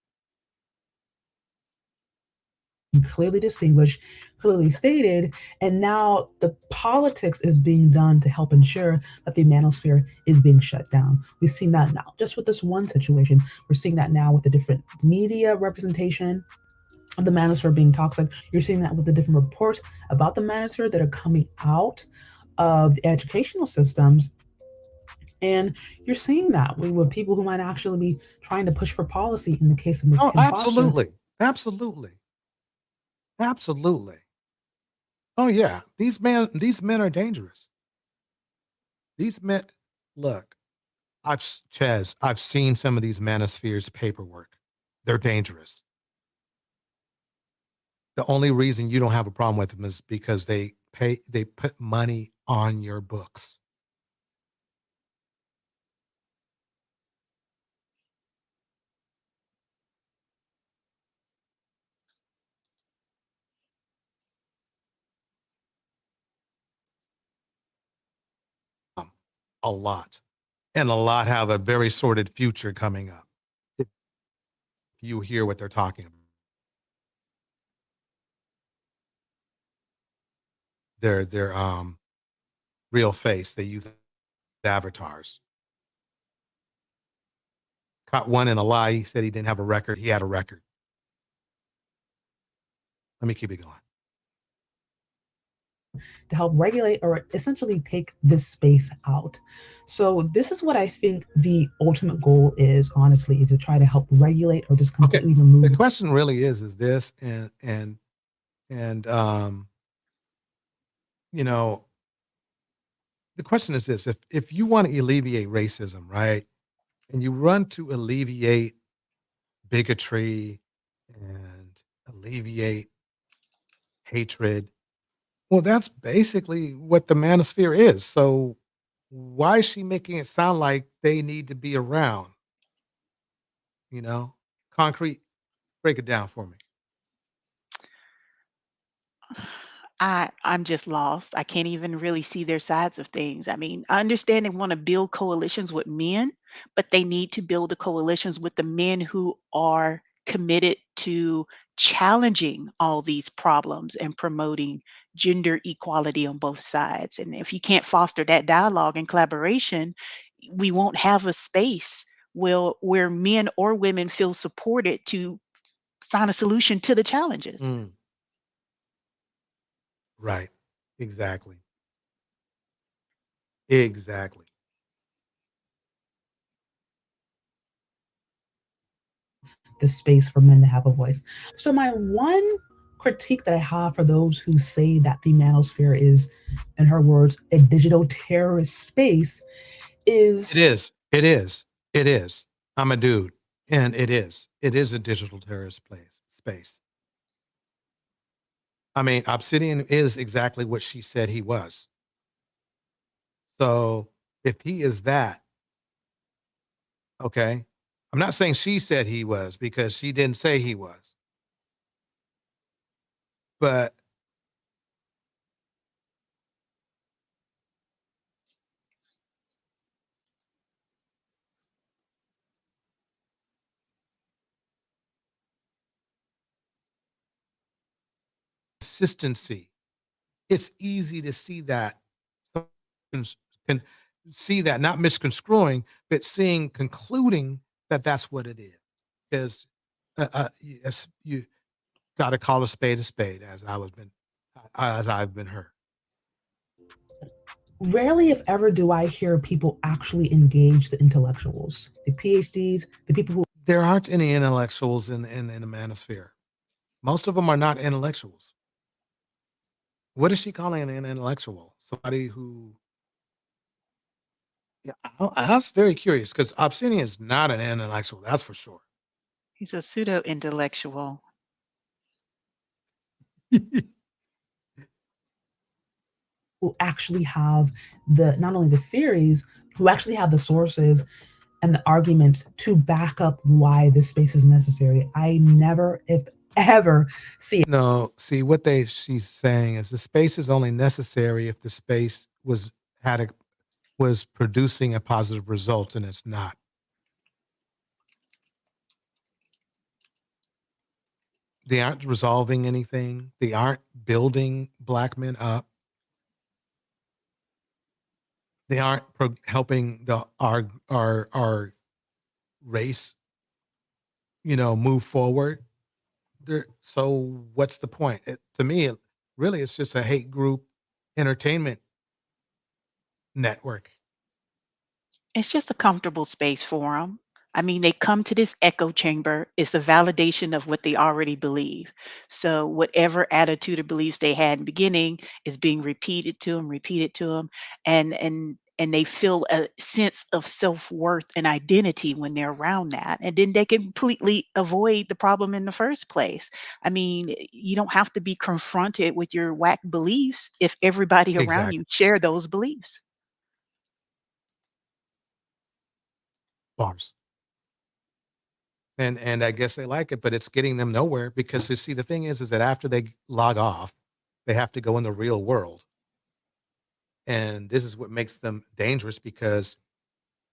Clearly distinguished, clearly stated, and now the politics is being done to help ensure that the manosphere is being shut down. We've seen that now, just with this one situation. We're seeing that now with the different media representation of the manosphere being toxic. You're seeing that with the different reports about the manosphere that are coming out of the educational systems. And you're seeing that with people who might actually be trying to push for policy in the case of Ms. Oh, Kim Foster. absolutely. Absolutely. Absolutely. Oh yeah. These men are dangerous. These men, look, I've seen some of these manospheres paperwork. They're dangerous. The only reason you don't have a problem with them is because they put money on your books. A lot. And a lot have a very sordid future coming up. If you hear what they're talking about. Their real face. They use avatars. Caught one in a lie. He said he didn't have a record. He had a record. Let me keep it going. To help regulate or essentially take this space out. So this is what I think the ultimate goal is, honestly, is to try to help regulate or just completely remove. The question really is this, and you know, the question is this: if you want to alleviate racism, right, and you run to alleviate bigotry and alleviate hatred, well, that's basically what the manosphere is. So why is she making it sound like they need to be around? You know, Concrete, break it down for me. I'm just lost. I can't even really see their sides of things. I mean, I understand they want to build coalitions with men, but they need to build the coalitions with the men who are committed to challenging all these problems and promoting gender equality on both sides. And if you can't foster that dialogue and collaboration, we won't have a space where men or women feel supported to find a solution to the challenges. Right. Exactly. Exactly. The space for men to have a voice. So my one critique that I have for those who say that the manosphere is, in her words, a digital terrorist space is. It is. It is. It is. I'm a dude, and it is. It is a digital terrorist space. I mean, Obsidian is exactly what she said he was. So if he is that, okay, I'm not saying she said he was because she didn't say he was. But consistency, it's easy to see that. Some can see that, not misconstruing, but concluding that that's what it is. Because yes, you got to call a spade, as I've been heard. Rarely, if ever, do I hear people actually engage the intellectuals, the PhDs, the people who. There aren't any intellectuals in the manosphere. Most of them are not intellectuals. What is she calling an intellectual? Somebody who. Yeah, I was very curious because Obsidian is not an intellectual. That's for sure. He's a pseudo intellectual. Who actually have the not only the theories, who actually have the sources and the arguments to back up why this space is necessary. I never, if ever, see. No, see what she's saying is the space is only necessary if the space was producing a positive result, and it's not. They aren't resolving anything. They aren't building Black men up. They aren't helping our race, move forward. So what's the point? To me, really, it's just a hate group entertainment network. It's just a comfortable space for them. I mean, they come to this echo chamber. It's a validation of what they already believe. So whatever attitude or beliefs they had in the beginning is being repeated to them, and they feel a sense of self-worth and identity when they're around that. And then they completely avoid the problem in the first place. I mean, you don't have to be confronted with your whack beliefs if everybody around you share those beliefs. Bars. And I guess they like it, but it's getting them nowhere because you see, the thing is that after they log off, they have to go in the real world. And this is what makes them dangerous because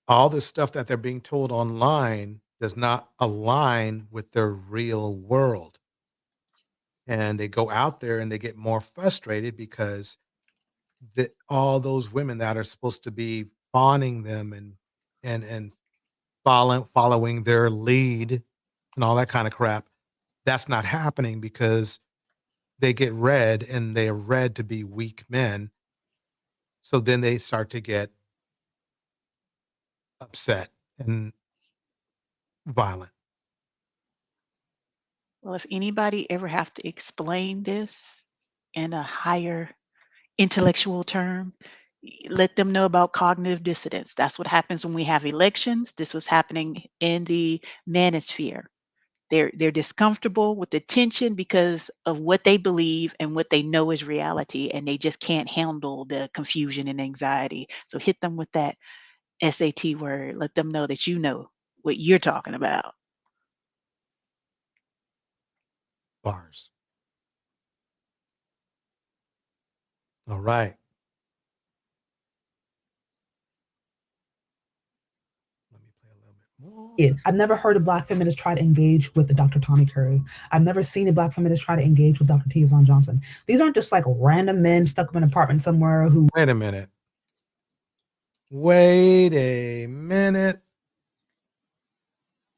all the stuff that they're being told online does not align with their real world. And they go out there and they get more frustrated because all those women that are supposed to be fawning them and following their lead and all that kind of crap, that's not happening because they get read and they are read to be weak men. So then they start to get upset and violent. Well, if anybody ever have to explain this in a higher intellectual term, let them know about cognitive dissonance. That's what happens when we have elections. This was happening in the manosphere. They're discomfortable with the tension because of what they believe and what they know is reality, and they just can't handle the confusion and anxiety. So hit them with that SAT word. Let them know that you know what you're talking about. Bars. All right. I've never heard a Black feminist try to engage with the Dr. Tommy Curry. I've never seen a Black feminist try to engage with Dr. Tizon Johnson. These aren't just like random men stuck up in an apartment somewhere who. Wait a minute. Wait a minute.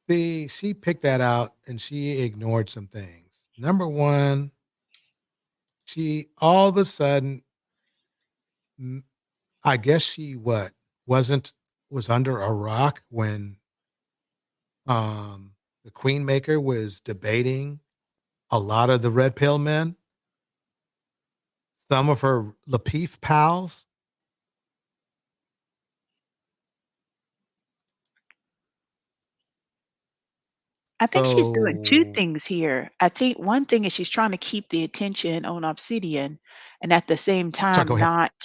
See, she picked that out and she ignored some things. Number one, she all of a sudden, I guess she was under a rock when the Queen Maker was debating a lot of the red pill men, some of her Lapeef pals. I think she's doing two things here. I think one thing is she's trying to keep the attention on Obsidian, and at the same time go ahead.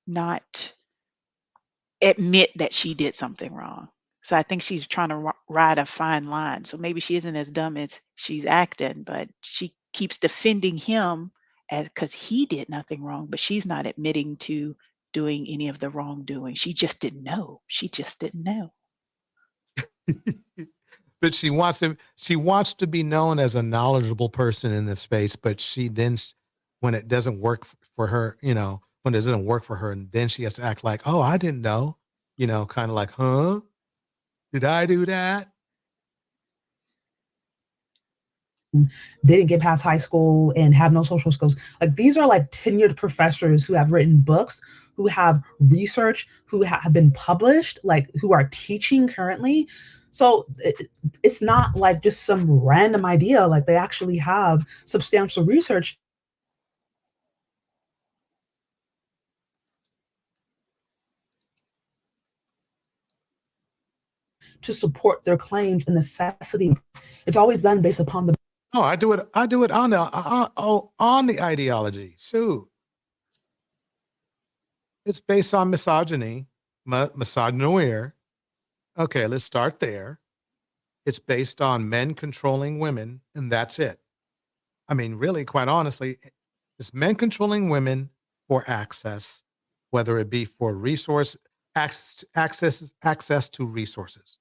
not admit that she did something wrong. So I think she's trying to ride a fine line. So maybe she isn't as dumb as she's acting, but she keeps defending him as because he did nothing wrong, but she's not admitting to doing any of the wrongdoing. She just didn't know. She just didn't know. But she wants to be known as a knowledgeable person in this space, but she then when it doesn't work for her, when it doesn't work for her, and then she has to act like, oh, I didn't know, kind of like, huh? Did I do that? Didn't get past high school and have no social skills. Like these are like tenured professors who have written books, who have research, who have been published, like who are teaching currently. So it's not like just some random idea. Like they actually have substantial research to support their claims and necessity. It's always done based upon the. Oh, I do it on the ideology. Shoot. It's based on misogyny, misogynoir. Okay, let's start there. It's based on men controlling women, and that's it. I mean, really, quite honestly, it's men controlling women for access, whether it be for access to resources.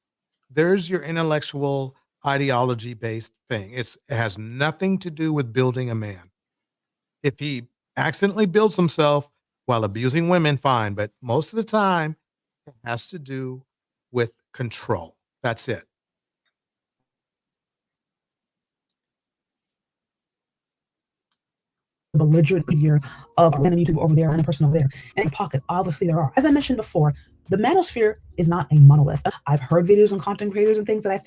There's your intellectual ideology-based thing. It has nothing to do with building a man. If he accidentally builds himself while abusing women, fine. But most of the time, it has to do with control. That's it. Belligerent figure of a random YouTuber over there and a person over there. And in pocket, obviously there are. As I mentioned before, the manosphere is not a monolith. I've heard videos on content creators and things that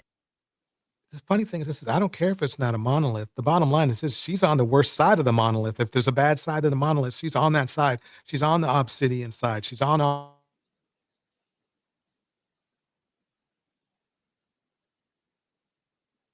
The funny thing is, I don't care if it's not a monolith. The bottom line is this: she's on the worst side of the monolith. If there's a bad side of the monolith, she's on that side. She's on the obsidian side. She's on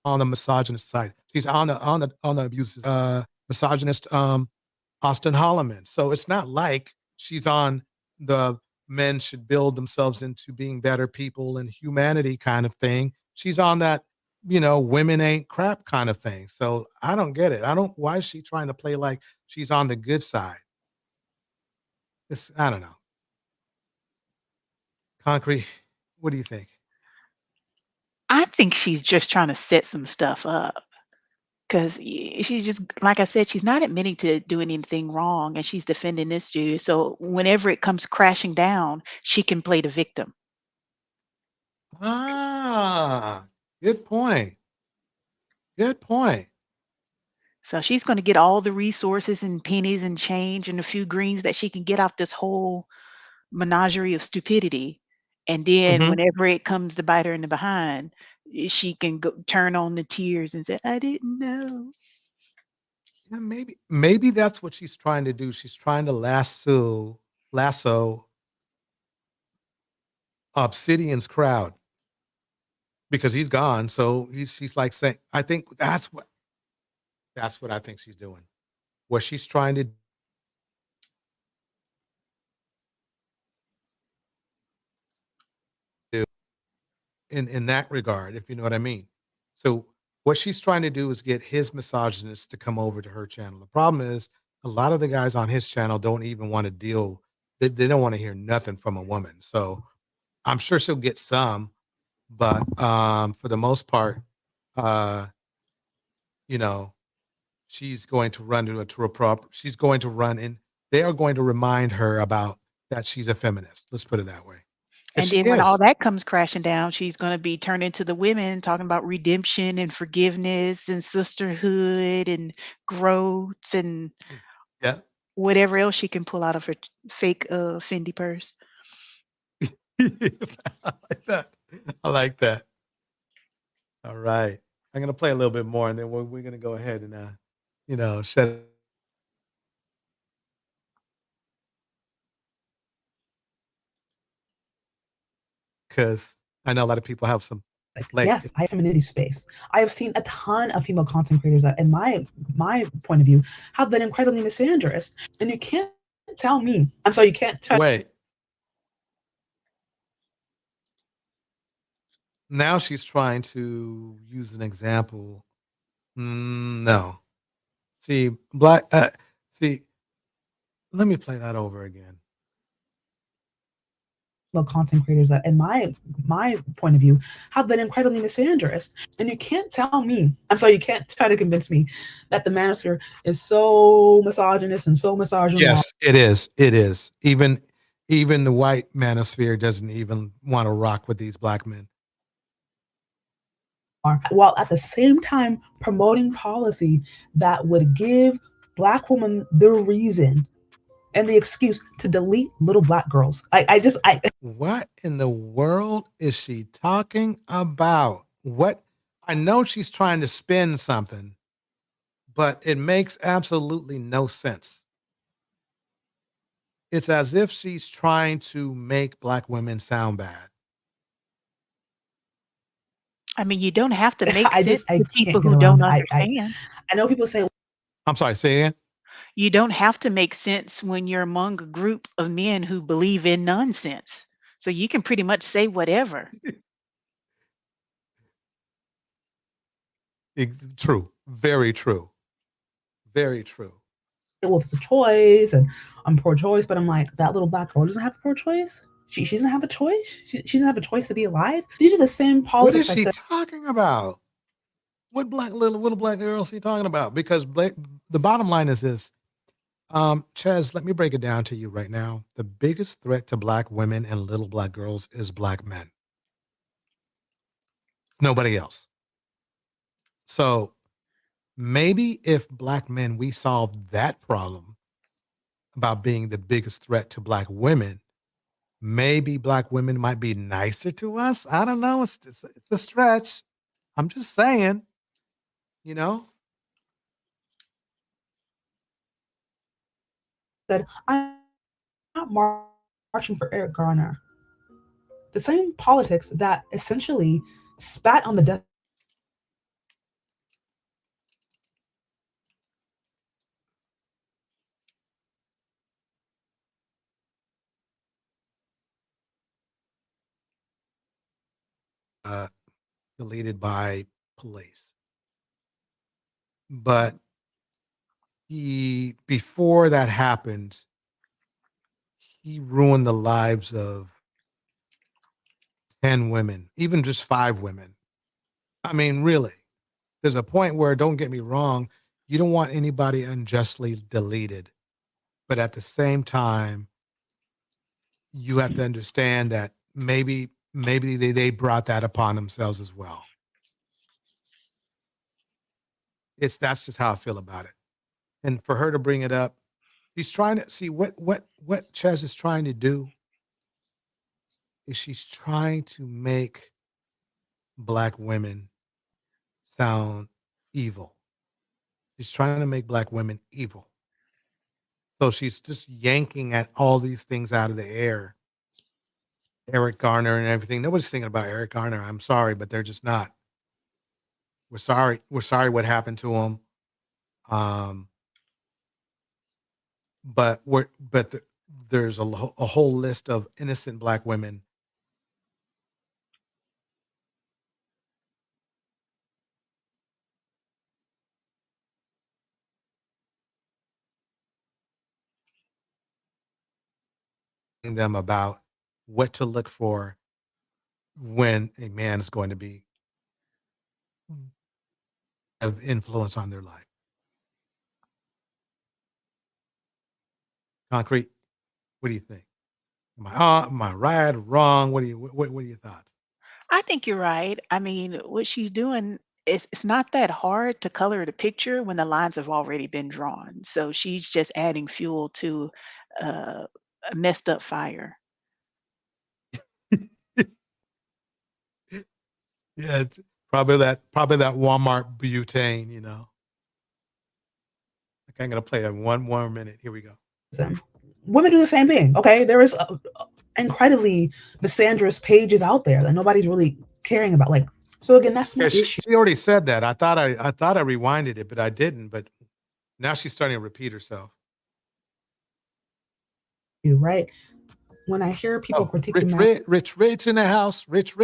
the misogynist side. She's on the abusive misogynist Austin Holloman. So it's not like she's on the men should build themselves into being better people and humanity kind of thing. She's on that, women ain't crap kind of thing. So I don't get it. Why is she trying to play like she's on the good side? I don't know. Concrete, what do you think? I think she's just trying to set some stuff up because she's just, like I said, she's not admitting to doing anything wrong and she's defending this dude. So whenever it comes crashing down, she can play the victim. Ah, good point. Good point. So she's going to get all the resources and pennies and change and a few greens that she can get off this whole menagerie of stupidity. And then whenever it comes to bite her in the behind, she can go turn on the tears and say, I didn't know. Yeah, maybe that's what she's trying to do. She's trying to lasso Obsidian's crowd because he's gone. So she's like saying, I think that's what I think she's doing. What she's trying to do in that regard, if you know what I mean. So what she's trying to do is get his misogynists to come over to her channel. The problem is a lot of the guys on his channel don't even want to deal. They don't want to hear nothing from a woman. So I'm sure she'll get some, but for the most part, she's going to run into a proper. She's going to run in. They are going to remind her about that she's a feminist. Let's put it that way. And then when all that comes crashing down, she's going to be turned into the women talking about redemption and forgiveness and sisterhood and growth and whatever else she can pull out of her fake Fendi purse. I like that. All right. I'm going to play a little bit more and then we're going to go ahead and, shut it. Because I know a lot of people have some. Yes, I have femininity space. I have seen a ton of female content creators that, in my point of view, have been incredibly misandrous. And you can't tell me. I'm sorry, you can't tell. Wait. Now she's trying to use an example. No. See, see, let me play that over again. Content creators that, in my point of view, have been incredibly misandrous. And you can't tell me, I'm sorry, you can't try to convince me that the manosphere is so misogynist and so misogynist. Yes, it is. It is. Even the white manosphere doesn't even want to rock with these black men. While at the same time promoting policy that would give Black women the reason and the excuse to delete little Black girls. What in the world is she talking about? What? I know she's trying to spin something, but it makes absolutely no sense. It's as if she's trying to make Black women sound bad. I mean, you don't have to make I sense can't to people get who around don't it. understand. I know people say, I'm sorry, say again? You don't have to make sense when you're among a group of men who believe in nonsense. So you can pretty much say whatever. True. Very true. Very true. well, it's a choice and I'm pro-choice, but I'm like, that little Black girl doesn't have a pro-choice. She doesn't have a choice. She doesn't have a choice to be alive. These are the same What politics. is she talking about? What little black girl is she talking about? Because the bottom line is this. Chaz, let me break it down to you right now. The biggest threat to Black women and little Black girls is Black men. Nobody else. So maybe if Black men, we solved that problem about being the biggest threat to Black women, maybe Black women might be nicer to us. I don't know. It's a stretch. I'm just saying, you know. Said, I'm not marching for Eric Garner. The same politics that essentially spat on the death Deleted by police. But before that happened, he ruined the lives of 10 women, even just 5 women. I mean, really, there's a point where, don't get me wrong, you don't want anybody unjustly deleted. But at the same time, you have to understand that maybe they brought that upon themselves as well. That's just how I feel about it. And for her to bring it up, she's trying to see what Chaz is trying to do is she's trying to make Black women sound evil. She's trying to make Black women evil. So she's just yanking at all these things out of the air. Eric Garner and everything. Nobody's thinking about Eric Garner. I'm sorry, but they're just not. We're sorry. We're sorry what happened to him. But there's a whole list of innocent Black women them about what to look for when a man is going to be of influence on their life. Concrete, what do you think? Am I right or wrong? What are your thoughts? I think you're right. I mean, what she's doing it's not that hard to color the picture when the lines have already been drawn. So she's just adding fuel to a messed up fire. Yeah, it's probably that Walmart butane, you know. Okay, I'm gonna play it 1 more minute. Here we go. women do the same thing. Okay, there is incredibly misandrous pages out there that nobody's really caring about. Like, so again, that's my issue. She already said that. I thought I rewinded it, but I didn't. But now she's starting to repeat herself. You're right. When I hear people critiquing Rich in the house, rich.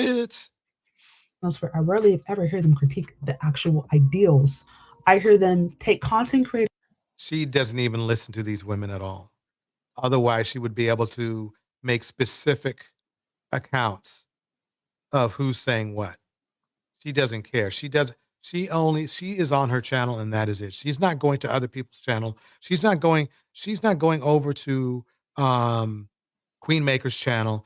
I rarely ever hear them critique the actual ideals. I hear them take content creators. She doesn't even listen to these women at all. Otherwise, she would be able to make specific accounts of who's saying what. She doesn't care. She is on her channel and that is it. She's not going to other people's channel. She's not going over to Queen Maker's channel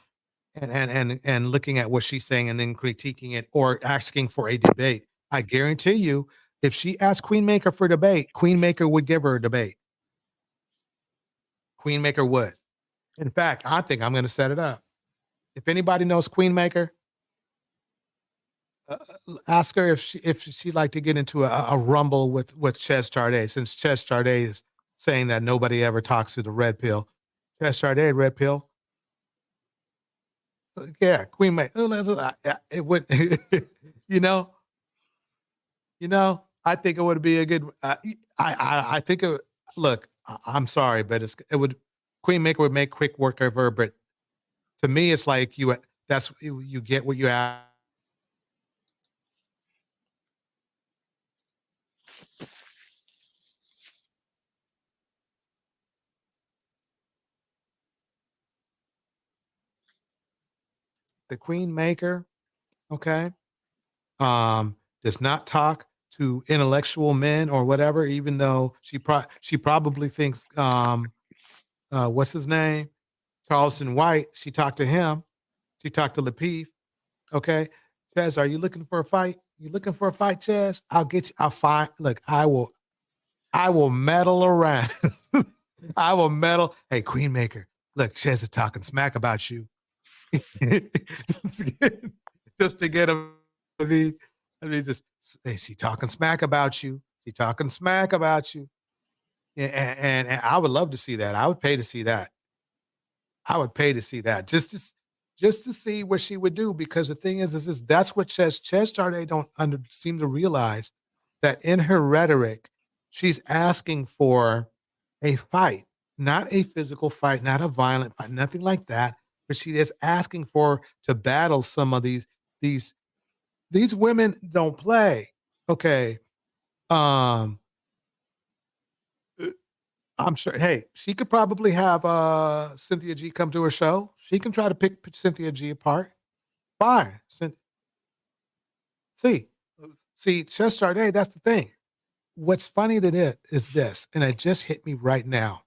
and looking at what she's saying and then critiquing it or asking for a debate. I guarantee you, if she asked Queen Maker for debate, Queen Maker would give her a debate. Queen Maker would. In fact, I think I'm going to set it up. If anybody knows Queen Maker, ask her if she'd like to get into a rumble with Ches Charday, since Ches Charday is saying that nobody ever talks to the red pill. Ches Charday, red pill. Yeah, Queen Maker. It would, I think it would be a good. I think it. Look, I'm sorry, but it would. Queen Maker would make quick work of her, but to me, it's like you get what you have. The Queen Maker, okay, does not talk to intellectual men or whatever, even though she probably thinks what's his name? Charleston White. She talked to him. She talked to Lapeef. Okay. Ches, are you looking for a fight? You looking for a fight, Ches? I'll get you. I'll find. Look, I will meddle around. I will meddle. Hey, Queen Maker. Look, Ches is talking smack about you. Just to get him. I mean, just hey, she talking smack about you. She talking smack about you. And I would love to see that. I would pay to see that. I would pay to see that just to see what she would do, because the thing is that's what Ches Charday don't seem to realize, that in her rhetoric, she's asking for a fight, not a physical fight, not a violent fight, nothing like that. But she is asking to battle some of these women don't play. Okay. I'm sure. Hey, she could probably have Cynthia G come to her show. She can try to pick Cynthia G apart. Fine. See, Ches Charday, that's the thing. What's funny to it is this, and it just hit me right now.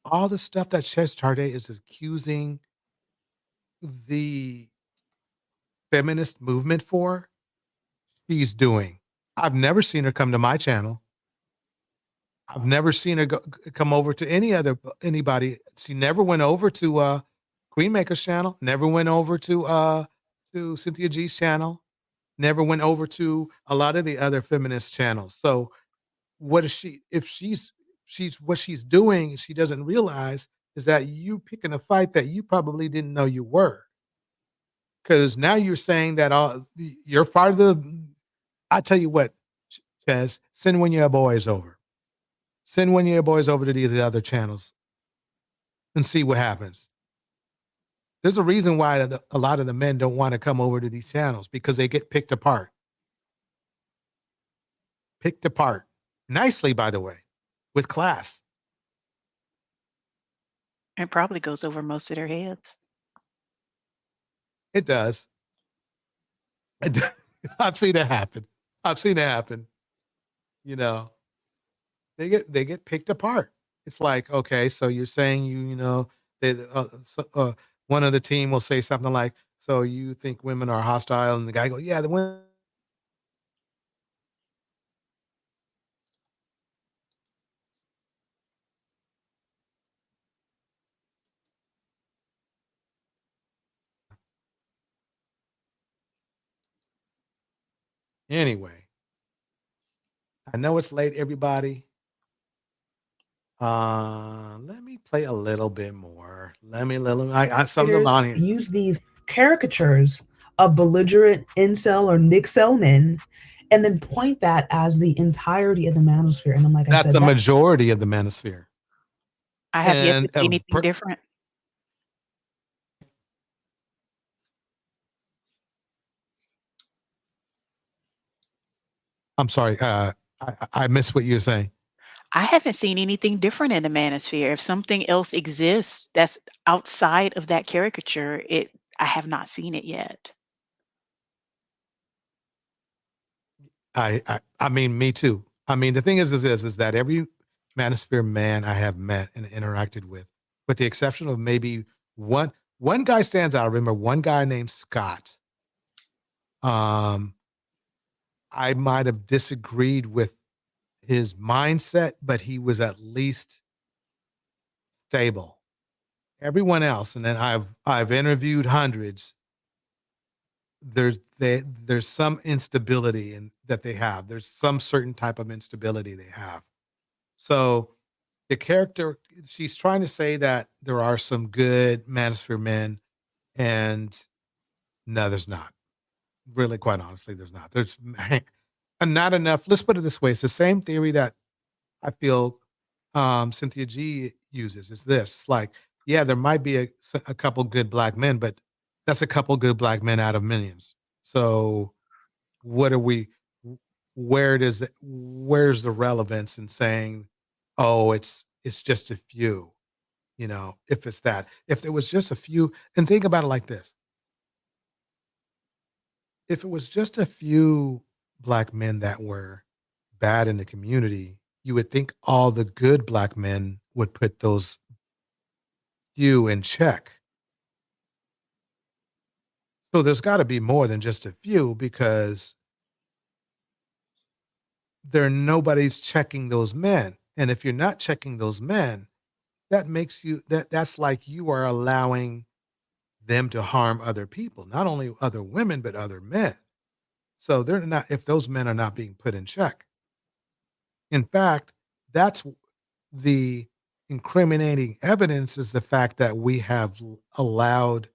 All the stuff that Ches Charday is accusing the feminist movement for, she's doing. I've never seen her come to my channel. I've never seen her come over to anybody. She never went over to Queen Maker's channel. Never went over to Cynthia G's channel. Never went over to a lot of the other feminist channels. So what is she? If she's what she's doing, she doesn't realize is that you picking a fight that you probably didn't know you were. Because now you're saying that you're part of the. I tell you what, Ches, send one of your boys over. Send one of your boys over to these other channels and see what happens. There's a reason why a lot of the men don't want to come over to these channels, because they get picked apart. Picked apart. Nicely, by the way, with class. It probably goes over most of their heads. It does. I've seen it happen. They get picked apart. It's like, okay, so you're saying one of the team will say something like, so you think women are hostile, and the guy go, yeah, the women. Anyway, I know it's late, everybody. Let me play a little bit more. I something on here. Use these caricatures of belligerent incel or Nixel men, and then point that as the entirety of the manosphere. And I'm like, That's the majority of the manosphere. I have yet to see anything different. I'm sorry. I missed what you were saying. I haven't seen anything different in the manosphere. If something else exists that's outside of that caricature, I have not seen it yet. I mean, me too. I mean, the thing is this, is that every manosphere man I have met and interacted with the exception of maybe one guy stands out. I remember one guy named Scott. I might have disagreed with his mindset, but he was at least stable. Everyone else, and then I've interviewed hundreds. There's some instability in that they have. There's some certain type of instability they have. So the character, she's trying to say that there are some good manosphere men, and no, there's not. Really, quite honestly, there's not. There's and not enough. Let's put it this way: it's the same theory that I feel Cynthia G uses. Is this? It's like, yeah, there might be a couple good black men, but that's a couple good black men out of millions. So, what are we? Where's the relevance in saying, oh, it's just a few? You know, if it's that, if there was just a few, and think about it like this: if it was just a few black men that were bad in the community, you would think all the good black men would put those few in check. So there's got to be more than just a few, because nobody's checking those men. And if you're not checking those men, that makes you that's like you are allowing them to harm other people, not only other women, but other men. So they're not, if those men are not being put in check. In fact, that's the incriminating evidence, is the fact that we have allowed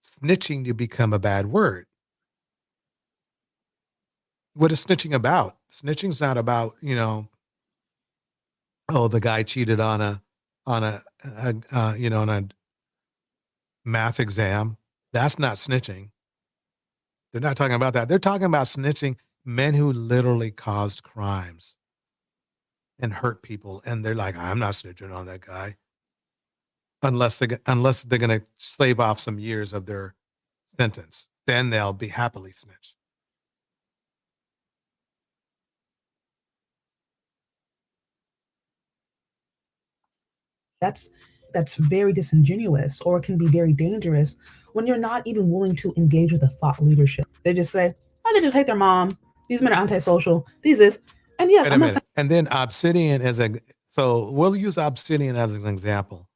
snitching to become a bad word. What is snitching about? Snitching's not about, oh, the guy cheated on a on a math exam. That's not snitching. They're not talking about that. They're talking about snitching men who literally caused crimes and hurt people, and they're like, I'm not snitching on that guy unless they're going to slave off some years of their sentence. Then they'll be happily snitch. That's very disingenuous, or it can be very dangerous when you're not even willing to engage with the thought leadership. They just say, oh, they just hate their mom. These men are antisocial. These is, and yes, Wait a minute. And then Obsidian so we'll use Obsidian as an example.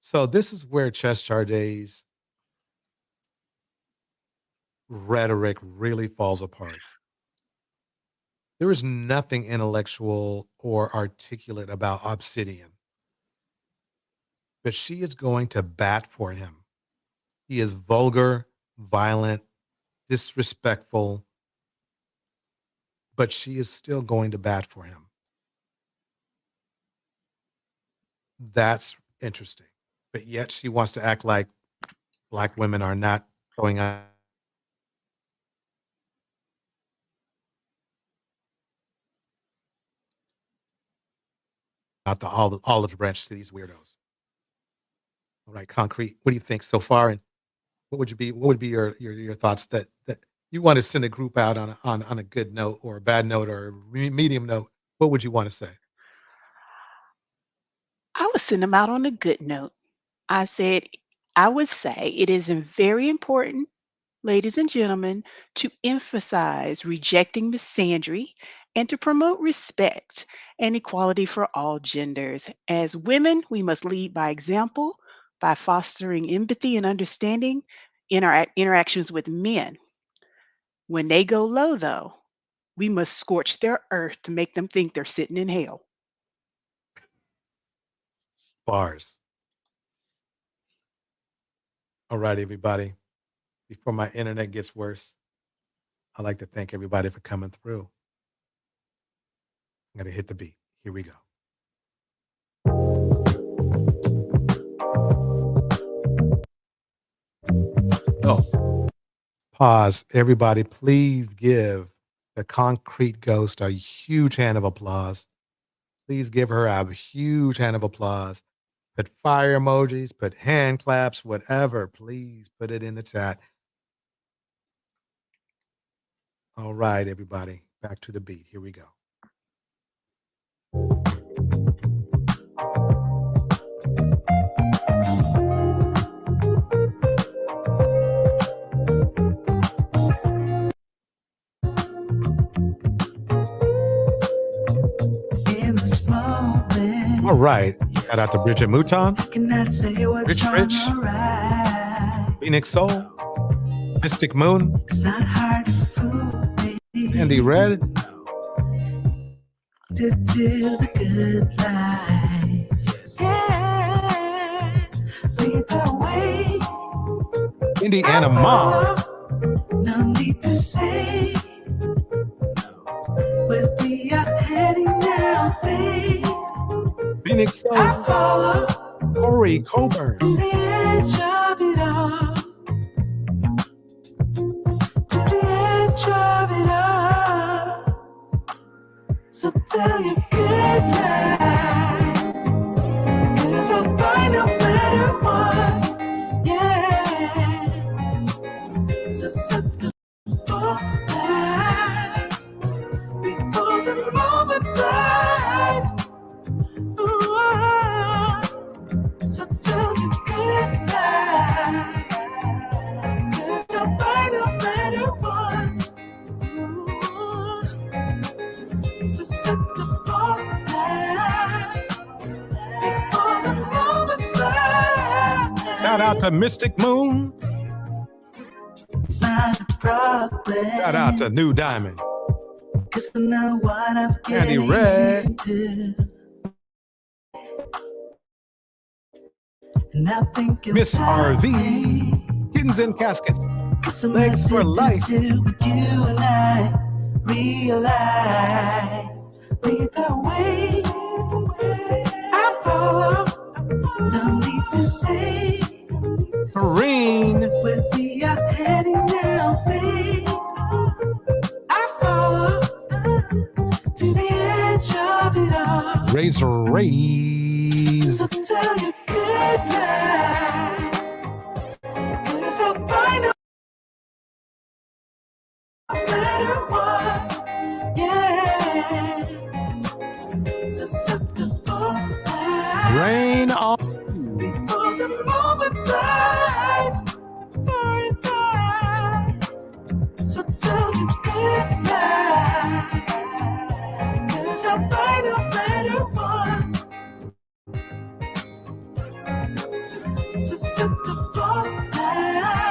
So this is where Chess Charday's rhetoric really falls apart. There is nothing intellectual or articulate about Obsidian, but she is going to bat for him. He is vulgar, violent, disrespectful, but she is still going to bat for him. That's interesting. But yet she wants to act like black women are not going out. Out the olive branch to these weirdos. All right, Concrete, what do you think so far? And what would be your thoughts that you want to send a group out on a good note, or a bad note, or a medium note? What would you want to say? I would send them out on a good note. I would say it is very important, ladies and gentlemen, to emphasize rejecting misandry and to promote respect and equality for all genders. As women, we must lead by example by fostering empathy and understanding in our interactions with men. When they go low, though, we must scorch their earth to make them think they're sitting in hell. Bars. All right, everybody. Before my internet gets worse, I'd like to thank everybody for coming through. I'm going to hit the beat. Here we go. Oh, pause. Everybody, please give the concrete ghost a huge hand of applause. Please give her a huge hand of applause. Put fire emojis, put hand claps, whatever. Please put it in the chat. All right, everybody, back to the beat. Here we go. All right. Shout out to Bridget Mouton, Rich, Phoenix Soul, Mystic Moon, Andy Red, to do the good life. Yeah, lead the way. Indiana Mom, No need to say where we are heading now, babe. Phoenix Soul, I follow Corey Coburn, to the edge of it all. To the edge of it all. So tell your good night, 'cause I'll find no better one. Yeah, susceptible now before the moment flies. Ooh, so tell your good night, 'cause I'll find no better one. Ooh, susceptible now before the moment flies. shout out to Mystic Moon, It's not a problem. shout out to New Diamond, 'Cause I know what I'm Andy getting Red, into. And I think Miss inside RV, me, Kittens and Caskets, 'cause I'm Legs for addicted Life, to what you and I realize. Lead the way, I follow. No need to say Serene, where we are heading now, babe. I follow to the edge of it all. Razor Rays, So tell your good night, 'cause I'll find a better one. Yeah, susceptible now Rain on. before the moment flies. Before it flies. So tell your good night, 'cause I'll find a better one. Susceptible now